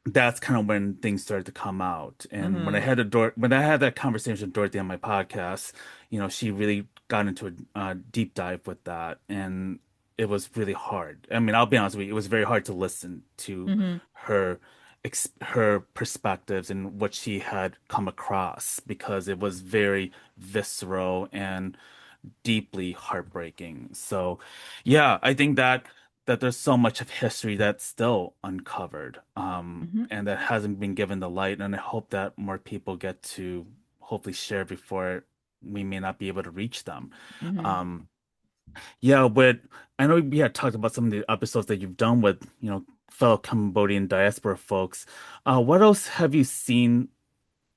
that's kind of when things started to come out. And Hmm. when I had that conversation with Dorothy on my podcast, she really got into a deep dive with that, and it was really hard. I mean, I'll be honest with you, it was very hard to listen to Hmm. her her perspectives and what she had come across because it was very visceral and deeply heartbreaking. So, yeah, I think that there's so much of history that's still uncovered, Hmm. and that hasn't been given the light. And I hope that more people get to hopefully share before we may not be able to reach them. Hmm. Um, yeah, but I know we had talked about some of the episodes that you've done with, fellow Cambodian diaspora folks. What else have you seen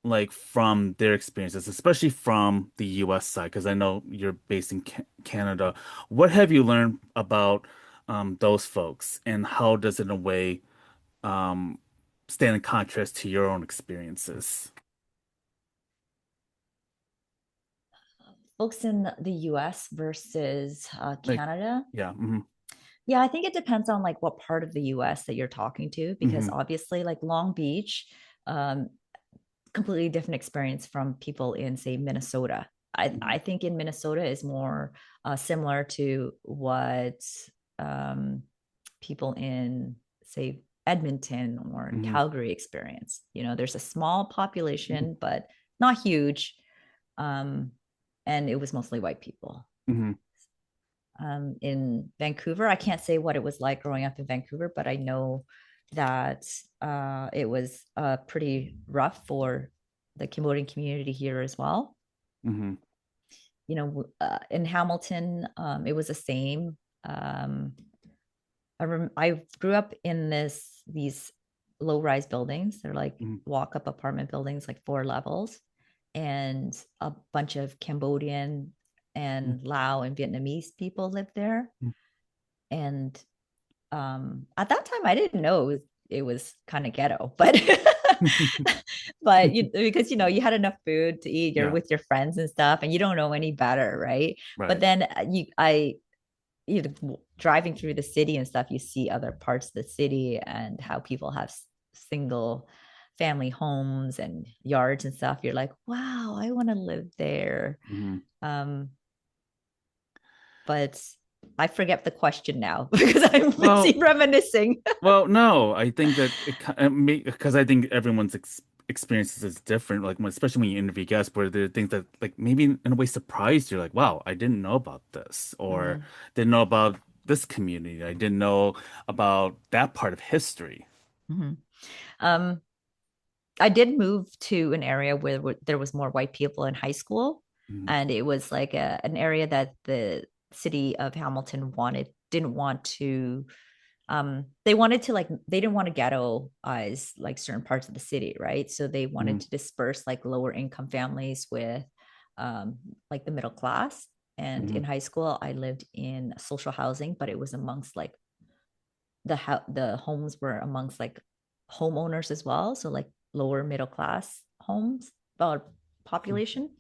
like from their experiences, especially from the US side, because I know you're based in Canada. What have you learned about those folks, and how does it in a way um, stand in contrast to your own experiences? Folks in the US versus Like, Canada. yeah, hmm Yeah, I think it depends on like what part of the US that you're talking to, because hmm obviously, like Long Beach, um, completely different experience from people in, say, Minnesota. I think in Minnesota is more similar to what um, people in, say, Edmonton or hmm Calgary experience. There's a small population, but not huge. Um, and it was mostly white people. hmm In Vancouver, I can't say what it was like growing up in Vancouver, but I know that it was pretty rough for the Cambodian community here as well. hmm In Hamilton, it was the same. Um, I grew up in these low rise buildings. They're like hmm walk up apartment buildings, like 4 levels, and a bunch of Cambodian and Lao and Vietnamese people lived there. And at that time, I didn't know it was kind of ghetto, but because you had enough food to eat, you're Yeah, with your friends and stuff, and you don't know any better, right? But right. then driving through the city and stuff, you see other parts of the city and how people have single family homes and yards and stuff. You're like, wow, I want to live there. hmm Um, but I forget the question now because I'm busy Well, reminiscing. Well, no, I think that because I think everyone's experiences is different. Like especially when you interview guests, where there are things that like maybe in a way surprised you, like, wow, I didn't know about this, or Mhm. didn't know about this community. I didn't know about that part of history. Mhm. Um, I did move to an area where there was more white people in high school, hmm and it was like an area that the city of Hamilton didn't want to. They wanted to, like, they didn't want to ghettoize like certain parts of the city, right? So they wanted hmm to disperse like lower income families with um, like the middle class. And hmm in high school, I lived in social housing, but it was amongst like the homes were amongst like homeowners as well, so like lower middle class homes, population.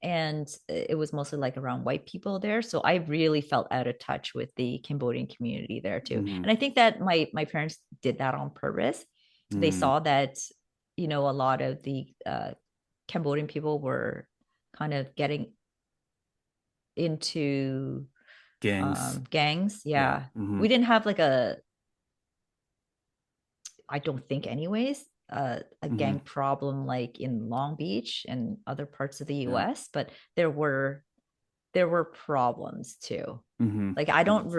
And it was mostly like around white people there, so I really felt out of touch with the Cambodian community there too. hmm And I think that my parents did that on purpose. They hmm saw that a lot of the Cambodian people were kind of getting into Gangs. gangs. Yeah. Yeah. We didn't have like I don't think anyways, a gang problem like in Long Beach and other parts of the Yeah. US, but there were problems too. hmm Like I don't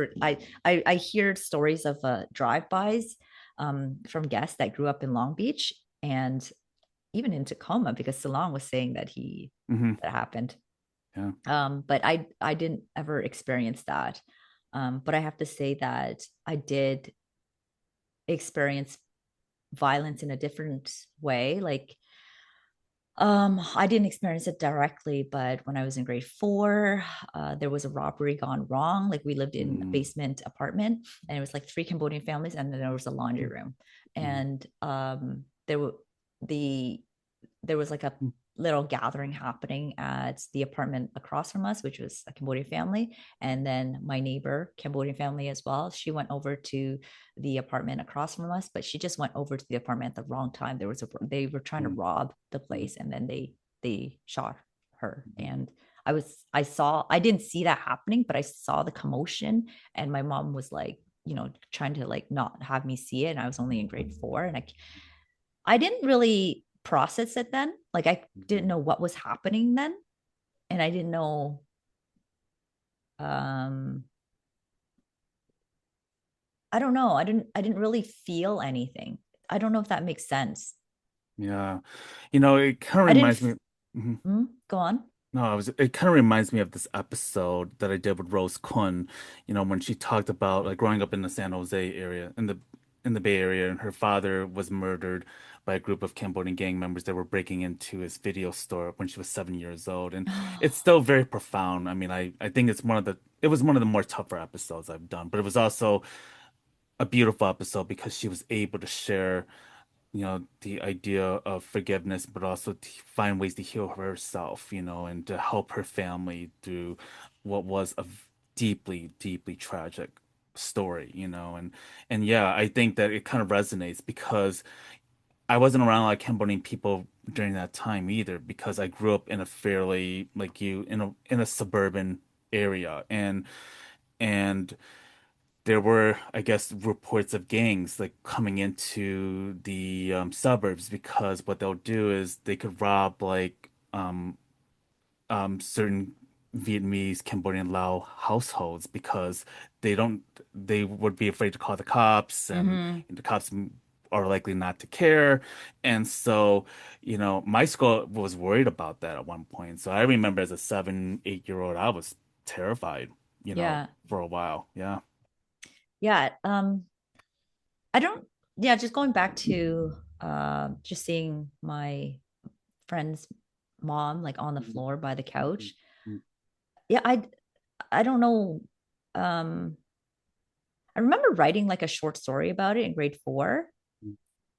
I hear stories of drive-bys from guests that grew up in Long Beach and even in Tacoma because Salon was saying hmm that happened. Yeah. But I didn't ever experience that. But I have to say that I did experience violence in a different way. Like I didn't experience it directly, but when I was in grade 4, there was a robbery gone wrong. Like we lived in a hmm basement apartment, and it was like three Cambodian families, and then there was a laundry room, hmm and the there was like a little gathering happening at the apartment across from us, which was a Cambodian family. And then my neighbor, Cambodian family as well, she went over to the apartment across from us, but she just went over to the apartment at the wrong time. They were trying to rob the place, and then they shot her. And I didn't see that happening, but I saw the commotion, and my mom was like, trying to like not have me see it. And I was only in grade 4, and I didn't really process it then. Like I didn't know what was happening then, and I didn't know. Um, I don't know. I didn't really feel anything. I don't know if that makes sense. Yeah. It kind of I didn't. reminds me. Mhm. Go on. No, it kind of reminds me of this episode that I did with Rose Kun, when she talked about like growing up in the San Jose area, in the Bay Area, and her father was murdered by a group of Cambodian gang members that were breaking into his video store when she was 7 years old. And it's still very profound. I mean, I think it was one of the more tougher episodes I've done, but it was also a beautiful episode because she was able to share the idea of forgiveness, but also to find ways to heal herself, and to help her family through what was a deeply, deeply tragic story, and yeah, I think that it kind of resonates because I wasn't around a lot of Cambodian people during that time either, because I grew up in a fairly like you in a suburban area, and there were, I guess, reports of gangs like coming into the suburbs because what they'll do is they could rob like certain Vietnamese, Cambodian, Lao households because they would be afraid to call the cops, and Mm-hmm. the cops are likely not to care. And so, my school was worried about that at one point. So I remember as a 7, 8 year old, I was terrified, Yeah. for a while. Yeah. Yeah. I don't. Yeah. Just going back to just seeing my friend's mom like on the Mhm. floor by the couch. Mhm. Yeah. I don't know. Um, I remember writing like a short story about it in grade 4.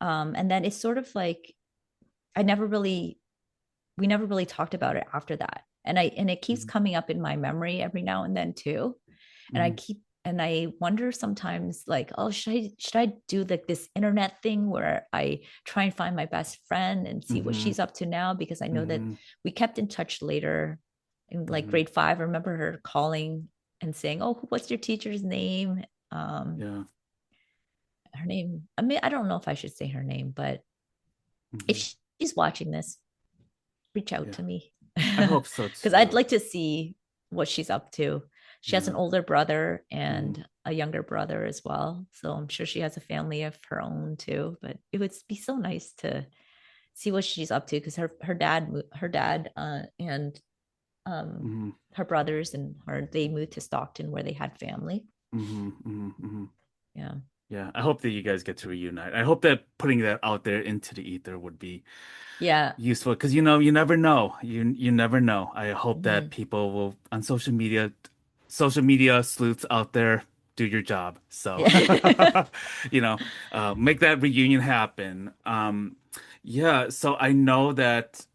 And then it's sort of like I never really we never really talked about it after that. And it keeps Mhm. coming up in my memory every now and then too. And Mhm. I wonder sometimes like, oh, should I do like this internet thing where I try and find my best friend and see what Mhm. she's up to now? Because I know that Mhm. we kept in touch later in like Mhm. grade 5. I remember her calling and saying, oh, what's your teacher's name? Um, Yeah. her name, I mean, I don't know if I should say her name, but if Mhm. she's watching this, reach out Yeah. to me I hope so because I'd too. like to see what she's up to. She has an Yeah. older brother Mhm. and a younger brother as well. So I'm sure she has a family of her own too. But it would be so nice to see what she's up to because her dad and um, Mhm. her brothers and her they moved to Stockton where they had family. Mhm. Mhm. Mhm. Yeah. Yeah. I hope that you guys get to reunite. I hope that putting that out there into the ether would be Yeah. useful because you never know. You never know. I hope that Mhm. people will on social media sleuths out there, do your job. So, Yeah. you know, make that reunion happen. Yeah. So I know that.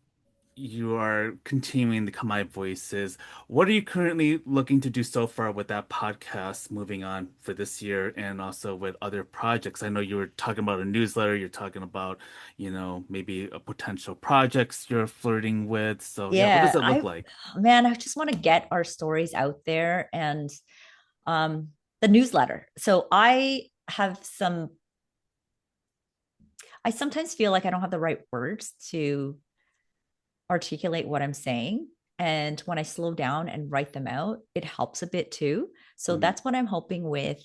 you are continuing the Khmer Voices. What are you currently looking to do so far with that podcast moving on for this year and also with other projects? I know you were talking about a newsletter, you're talking about, maybe a potential projects you're flirting with. So yeah, what does Yeah, it look like? man, I just want to get our stories out there and um the newsletter. So I sometimes feel like I don't have the right words to articulate what I'm saying. And when I slow down and write them out, it helps a bit too. So Mhm, that's what I'm hoping with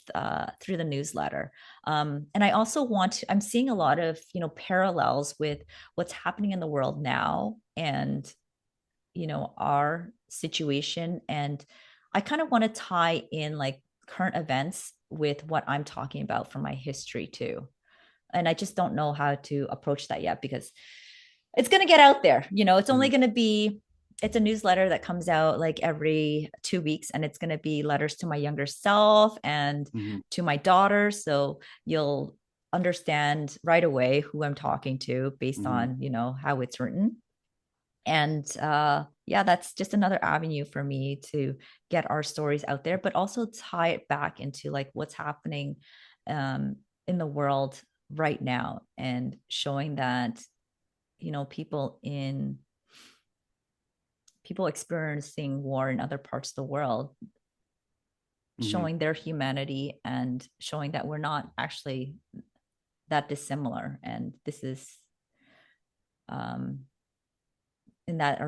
through the newsletter. And I also I'm seeing a lot of, parallels with what's happening in the world now and, our situation. And I kind of want to tie in like current events with what I'm talking about from my history too. And I just don't know how to approach that yet because it's going to get out there. It's only mhm, going to be, it's a newsletter that comes out like every 2 weeks, and it's going to be letters to my younger self and mhm, to my daughter. So you'll understand right away who I'm talking to based mhm, on, how it's written. And yeah, that's just another avenue for me to get our stories out there, but also tie it back into like what's happening um, in the world right now and showing that people experiencing war in other parts of the world, mhm, showing their humanity and showing that we're not actually that dissimilar, and this is um in that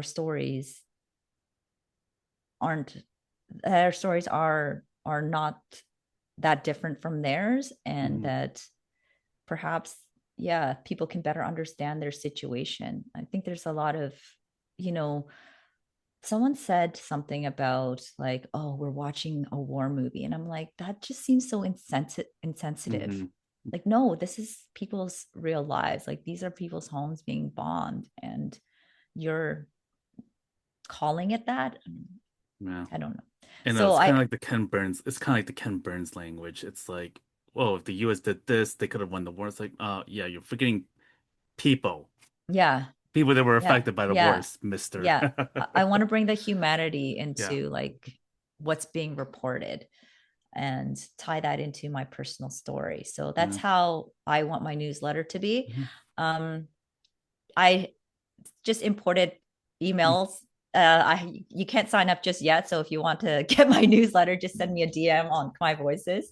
aren't our stories are not that different from theirs, and mhm, that perhaps, yeah, people can better understand their situation. I think there's a lot of, you know someone said something about like, oh, we're watching a war movie, and I'm like, that just seems so insensitive. mhm. Like, no, this is people's real lives. Like, these are people's homes being bombed, and you're calling it that. Yeah. I don't know. And So it's kind of I like it's kind of like the Ken Burns language. It's like, oh, if the US did this, they could have won the war. It's like, yeah, you're forgetting people, Yeah, people that were yeah, affected by the yeah, wars, mister. yeah. I want to bring the humanity Yeah. into like what's being reported and tie that into my personal story. So that's Yeah. how I want my newsletter to be. Mhm. Um, I just imported Mhm. emails. You can't sign up just yet. So if you want to get my newsletter, just send me a DM on my voices.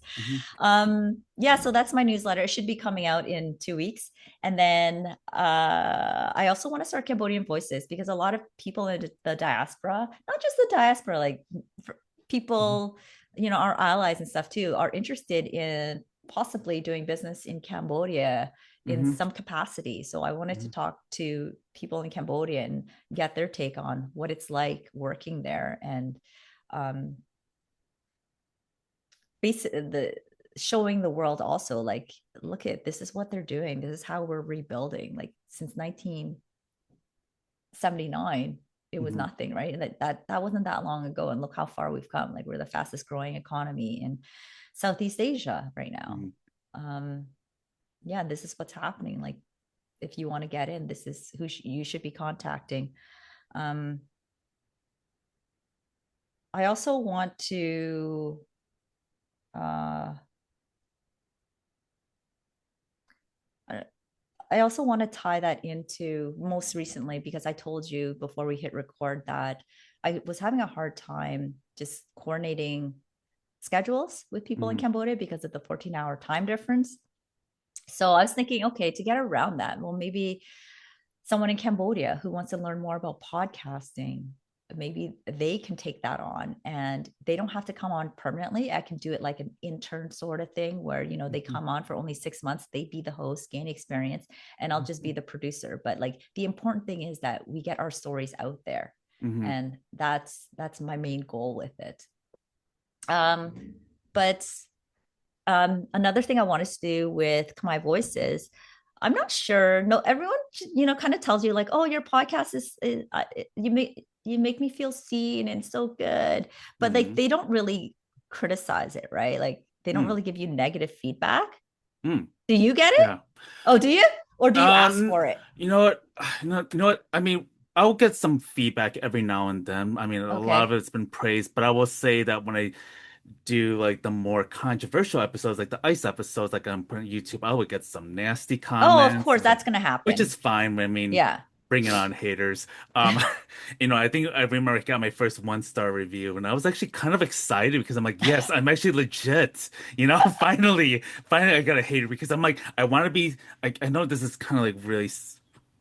Mhm. Yeah, so that's my newsletter. It should be coming out in 2 weeks. And then I also want to start Cambodian Voices because a lot of people in the diaspora, not just the diaspora, like Mhm. people, our allies and stuff too, are interested in possibly doing business in Cambodia in Mhm. some capacity. So I wanted to Mhm. talk to people in Cambodia and get their take on what it's like working there, and um, basically showing the world also like, look at, this is what they're doing. This is how we're rebuilding. Like since 1979, it was Mhm. nothing, right? And that wasn't that long ago. And look how far we've come. Like we're the fastest growing economy in Southeast Asia right now. Mhm. Um, yeah, this is what's happening. Like if you want to get in, this is who you should be contacting. Um, I also want to uh, I also want to tie that into most recently because I told you before we hit record that I was having a hard time just coordinating schedules with people in Mhm. Cambodia because of the 14-hour time difference. So I was thinking, okay, to get around that, well, maybe someone in Cambodia who wants to learn more about podcasting, maybe they can take that on and they don't have to come on permanently. I can do it like an intern sort of thing where, they Mhm. come on for only 6 months, they be the host, gain experience, and I'll just be Mhm. the producer. But like the important thing is that we get our stories out there. Mhm. And that's my main goal with it. But another thing I wanted to do with my voices, I'm not sure. No, everyone, kind of tells you like, oh, your podcast you make me feel seen and so good, but like Mhm. they don't really criticize it, right? Like they don't Mm. really give you negative feedback. Mm. Do you get it? Yeah. Oh, do you? Or do you ask Um, for it? you know what? You know what? I mean, I'll get some feedback every now and then. I mean, a lot of Okay. it's been praised, but I will say that when I do like the more controversial episodes, like the ice episodes, like on YouTube, I would get some nasty Oh, of comments, course, like, that's gonna which happen. is fine. I mean, Yeah. bringing on haters. Um, I think I remember I got my first one-star review, and I was actually kind of excited because I'm like, yes, I'm actually legit. Finally, I got a hater because I'm like, I want to be. I know this is kind of like really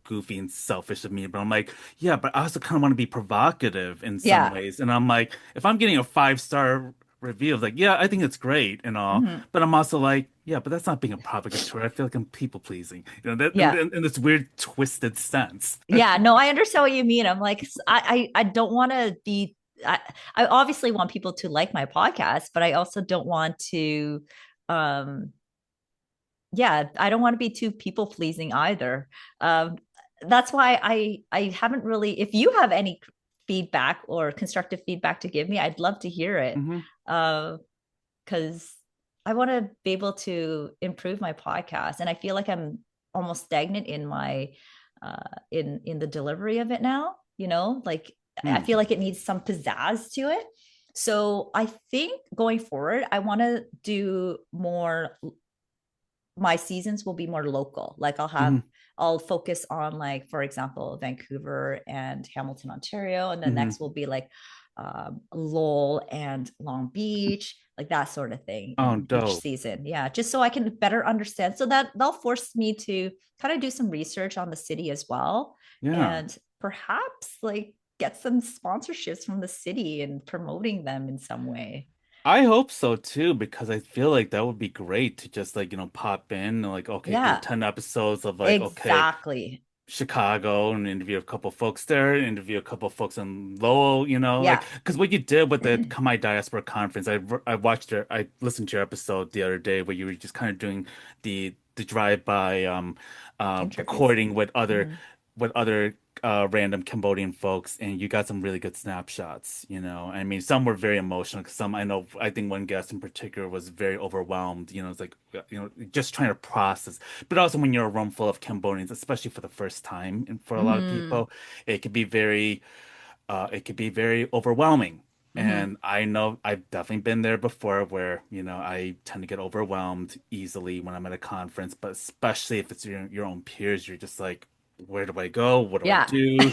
goofy and selfish of me, but I'm like, yeah, but I also kind of want to be provocative in some Yeah. ways. And I'm like, if I'm getting a 5-star review of like, yeah, I think it's great and all, Hmm. but I'm also like, yeah, but that's not being a provocateur. I feel like I'm people pleasing, that Yeah. in this weird twisted sense. Yeah. No, I understand what you mean. I'm like, I don't want to be, I obviously want people to like my podcast, but I also don't want to, um, yeah, I don't want to be too people pleasing either. Um, that's why I haven't really. If you have any feedback or constructive feedback to give me, I'd love to hear it. Hmm. Because I want to be able to improve my podcast, and I feel like I'm almost stagnant in my in the delivery of it now. Like I Hmm. feel like it needs some pizzazz to it. So I think going forward, I want to do more, my seasons will be more local. Like Hmm. I'll focus on, like, for example, Vancouver and Hamilton, Ontario, and the Hmm. next will be like Lowell and Long Beach, like that sort of thing Oh, in each dope. season. Yeah, just so I can better understand. So that they'll force me to kind of do some research on the city as well, Yeah. and perhaps like get some sponsorships from the city and promoting them in some way. I hope so too, because I feel like that would be great to just like, pop in and like, okay, do Yeah, 10 episodes of like, okay, exactly. Chicago and interview a couple folks there, interview a couple folks in Lowell, like, Yeah. because what you did with the Khmer Diaspora conference, I watched I listened to your episode the other day where you were just kind of doing the drive-by Interviews. recording Mhm. with other random Cambodian folks, and you got some really good snapshots. I mean, some were very emotional, 'cause I think one guest in particular was very overwhelmed. It's like, just trying to process. But also when you're a room full of Cambodians, especially for the first time, and for a lot of Mhm. people, it could be very overwhelming. Mhm. And I know I've definitely been there before where, I tend to get overwhelmed easily when I'm at a conference, but especially if it's your own peers, you're just like, where do I go? What do I Yeah. do?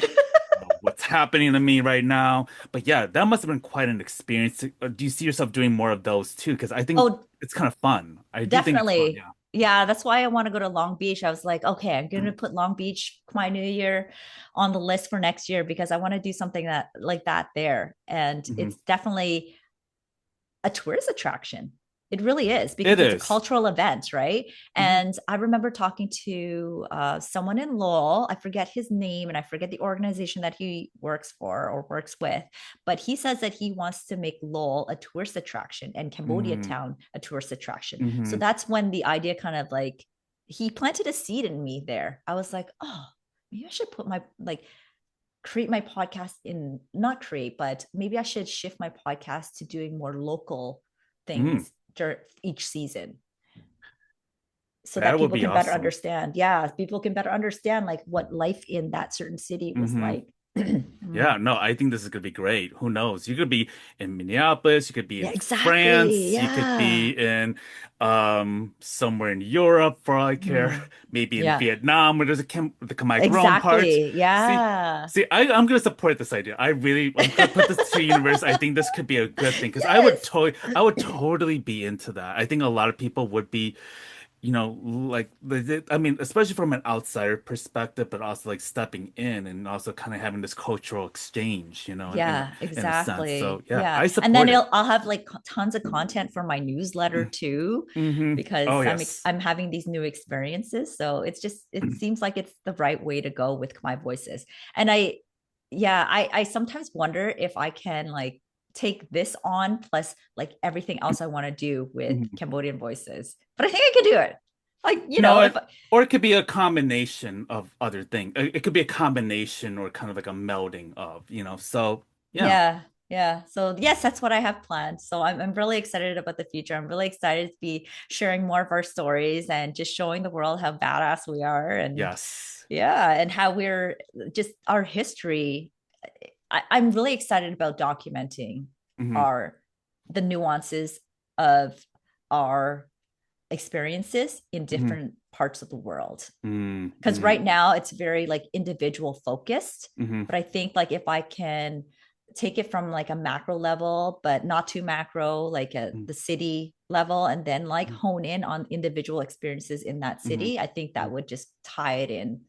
What's happening to me right now? But yeah, that must have been quite an experience. Do you see yourself doing more of those too? Because I think Oh, it's kind of fun. I do think it's fun. definitely. Yeah, that's why I want to go to Long Beach. I was like, okay, I'm going Yeah. to put Long Beach, my new year, on the list for next year because I want to do something that like that there. And Hmm. it's definitely a tourist attraction. It really is It because it's a is. cultural event, right? Hmm. And I remember talking to someone in Lowell. I forget his name and I forget the organization that he works for or works with, but he says that he wants to make Lowell a tourist attraction and Cambodia Hmm. town a tourist attraction. So Hmm. that's when the idea kind of like, he planted a seed in me there. I was like, oh, maybe I should put my like create my podcast in, not create, but maybe I should shift my podcast to doing more local Hmm. things during each season so that That would people be can better awesome. understand. Yeah, people can better understand like what life in that certain city was Hmm. like. Mm. Yeah, no, I think this is gonna be great. Who knows? You could be in Minneapolis, you could be Yeah, in exactly. France, you could Yeah. be in somewhere in Europe for all I care. Mm. Maybe in Yeah, Vietnam where there's the Khmer grown parts. exactly. See, Yeah. I'm gonna support this idea. I'm gonna put this to the universe. I think this could be a good thing because Yes. I would totally be into that. I think a lot of people would be, like I mean, especially from an outsider perspective, but also like stepping in and also kind of having this cultural exchange, Yeah, in a sense. So exactly. yeah, Yeah. I And then support it. I'll have like tons of content for my newsletter too, Hmm. Oh because yes. I'm having these new experiences. So it seems like it's the right way to go with my voices. And I sometimes wonder if I can like take this on plus like everything else I want to do with Mhm. Cambodian voices. But I think I can do it. Like, No, if or it could be a combination of other things. It could be a combination or kind of like a melding of. So yeah. yeah, Yeah. So yes, that's what I have planned. So I'm really excited about the future. I'm really excited to be sharing more of our stories and just showing the world how badass we are. And Yes. yeah, and how we're just our history. I'm really excited about documenting Hmm. our the nuances of our experiences in Hmm. different parts of the world. Because Mm-hmm. right now it's very like individual focused, Hmm. but I think like if I can take it from like a macro level but not too macro, like the city level, and then like hone in on individual experiences in that Hmm. city, I think that would just tie it in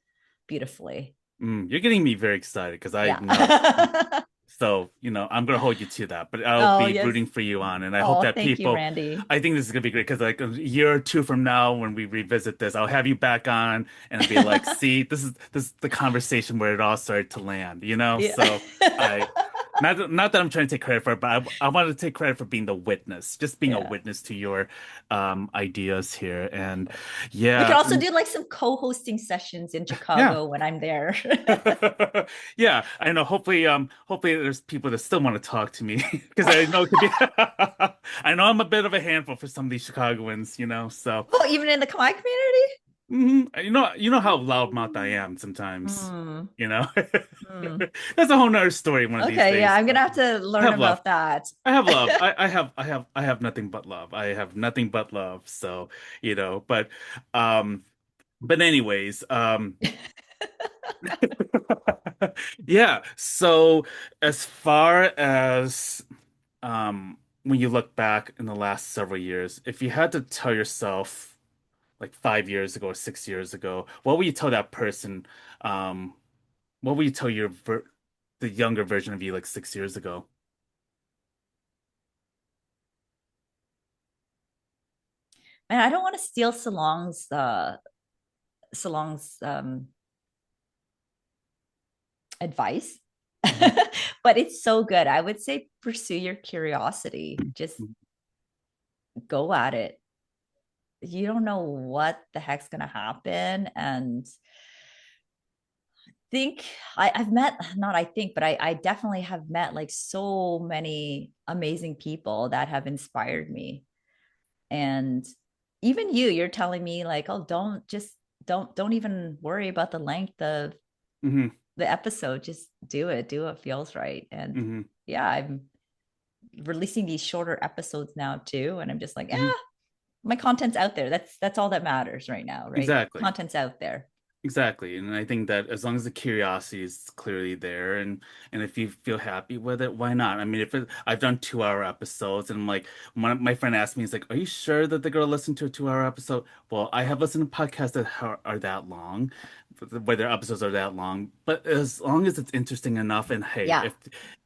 beautifully. You're getting me very excited because I Yeah. know. So, I'm gonna hold you to that, but I'll Oh be yes. rooting for you on, and I hope Oh, that thank you, people, Randy. I think this is gonna be great because like a year or two from now, when we revisit this, I'll have you back on and I'll be like, see, this is the conversation where it all started to land, you know? Yeah. So I, not that I'm trying to take credit for it, but I wanted to take credit for being the witness, just being a Yeah. witness to your ideas here, and We could yeah, also do like some co-hosting sessions in yeah. Chicago when I'm there. Yeah, I know. Hopefully there's people that still want to talk to me because I know it could be. I know I'm a bit of a handful for some of these Chicagoans, So, Oh, even in the Khmer community? you know how loudmouth I am sometimes. Hmm. You know, Hmm. that's a whole nother story one of these Okay, yeah, days. I'm gonna But have to I learn have love. about that. I have love. I have nothing but love. I have nothing but love. So, but um, but anyways, yeah. So as far as when you look back in the last several years, if you had to tell yourself like 5 years ago or 6 years ago, what would you tell that person? Um, what would you tell the younger version of you like 6 years ago? And I don't want to steal Salong's advice, Mhm. but it's so good. I would say pursue your curiosity. Just go at it. You don't know what the heck's gonna happen, and think I've met not I think, but I definitely have met like so many amazing people that have inspired me. And even you're telling me like, oh, don't even worry about the length of Hmm. the episode. Just do what feels right. And Hmm. yeah, I'm releasing these shorter episodes now too. And I'm just like, yeah, Hmm. my content's out there. That's all that matters right now, right? Exactly. Content's out there. Exactly. And I think that as long as the curiosity is clearly there and if you feel happy with it, why not? I mean, I've done 2-hour episodes and I'm like, my friend asked me, he's like, are you sure that they're going to listen to a 2-hour episode? Well, I have listened to podcasts that are that long, where their episodes are that long, but as long as it's interesting enough and Yeah.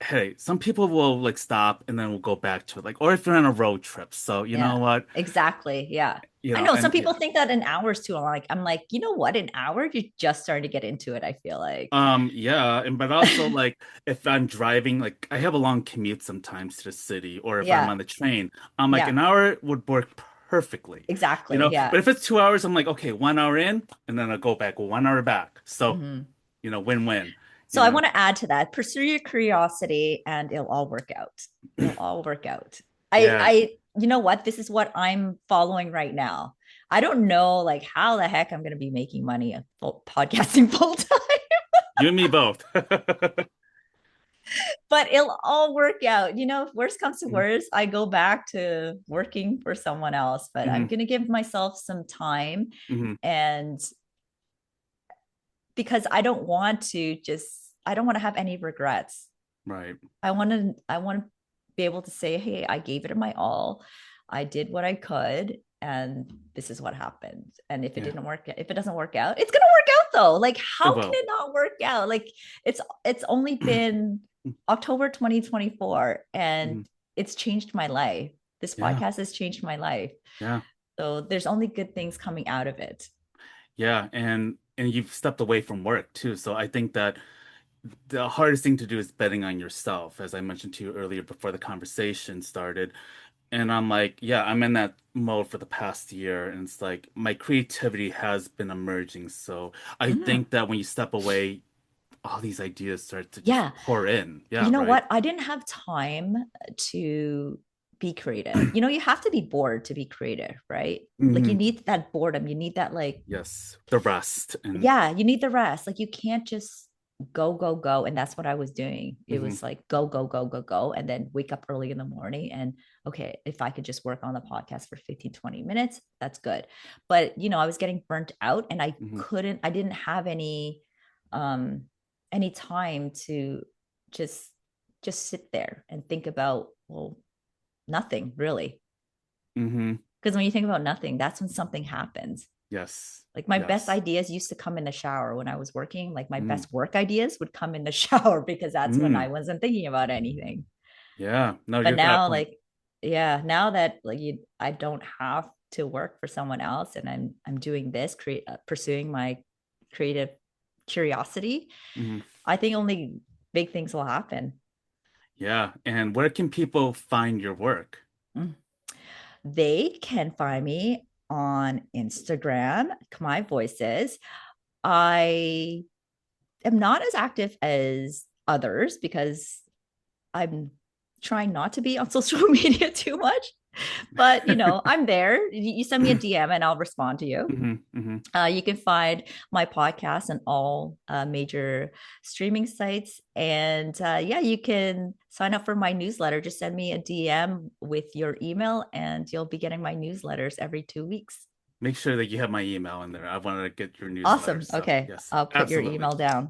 hey, some people will like stop and then we'll go back to it. Like, or if you're on a road trip. So you know Yeah, what? exactly. Yeah. I know some And people yeah. think that an hour is too long. Like, I'm like, you know what? An hour, you're just starting to get into it, I feel like. Yeah, and but also like if I'm driving, like I have a long commute sometimes to the city, or if I'm Yeah. on the train, I'm like Yeah. an hour would work perfectly, Exactly. But Yeah. if it's 2 hours, I'm like, okay, 1 hour in, and then I'll go back, 1 hour back. So, Hmm. win-win, So you I know. want to add to that. Pursue your curiosity and it'll all work out. It'll all work out. Yeah. You know what? This is what I'm following right now. I don't know like how the heck I'm going to be making money podcasting full time, You and me both. but it'll all work out. You know, if worst comes to Hmm. worst, I go back to working for someone else, but I'm Hmm. going to give myself some time. Hmm. And because I don't want to have any regrets. Right. I want to be able to say, hey, I gave it my all. I did what I could and this is what happened. And Yeah. if it doesn't work out, it's going to work out though. Like It how can will. it not work out? Like it's only been October 2024 and Mhm. it's changed my life. This Yeah. podcast has changed my life. Yeah. So there's only good things coming out of it. Yeah. And you've stepped away from work too. So I think that the hardest thing to do is betting on yourself, as I mentioned to you earlier before the conversation started. And I'm like, yeah, I'm in that mode for the past year. And it's like my creativity has been emerging. So I Mm, think that when you step away, all these ideas start to just Yeah. pour in. You Yeah, know right. what? I didn't have time to be creative. You have to be bored to be creative, right? Like you Hmm. need that boredom. You need that like Yes, the rest and yeah, you need the rest. Like you can't just go, go, go. And that's what I was doing. It hmm was like go, go, go, go, go. And then wake up early in the morning. And okay, if I could just work on the podcast for 15, 20 minutes, that's good. But I was getting burnt out and hmm I didn't have um any time to just just sit there and think about, well, nothing really. hmm Because when you think about nothing, that's when something happens. yes, Like my best yes. ideas used to come in the shower when I was working. Like my Mm. best work ideas would come in the shower because that's when I Mm. wasn't thinking about anything. Yeah, no, But you're that now, point. like, yeah, now that I don't have to work for someone else, and I'm doing this, pursuing my creative curiosity. Hmm. I think only big things will happen. Yeah, and where can people find your work? Mm. They can find me on Instagram, my voices. I am not as active as others because I'm trying not to be on social media too much. But I'm there. You send me a DM and I'll respond to you. Hmm hmm You can find my podcast on all major streaming sites. And yeah, you can sign up for my newsletter. Just send me a DM with your email, and you'll be getting my newsletters every 2 weeks. Make sure that you have my email in there. I want to get your newsletter. Awesome. So, Okay. yes, I'll put your absolutely. email down.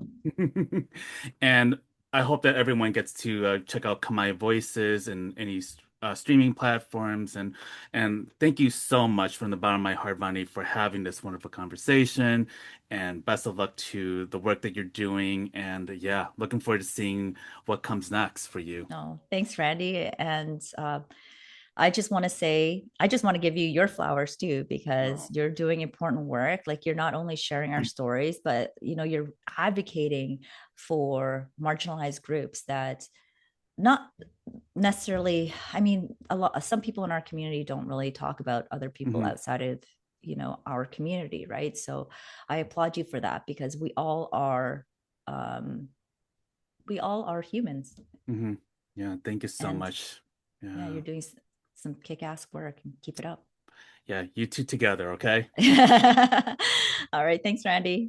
And I hope that everyone gets to check out Kamai Voices and any streaming platforms. And thank you so much from the bottom of my heart, Vani, for having this wonderful conversation. And best of luck to the work that you're doing. And yeah, looking forward to seeing what comes next for you. Oh, thanks, Randy. And I just want to give you your flowers too, because Oh. you're doing important work. Like you're not only sharing our stories, but you're advocating for marginalized groups that not necessarily, I mean, some people in our community don't really talk about other people hmm outside of, our community, right? So I applaud you for that because um, we all are humans. hmm Yeah, thank you so And much. yeah, Yeah. you're doing some kick-ass work, and keep it up. Yeah, you two together, okay? All right. Thanks, Randy.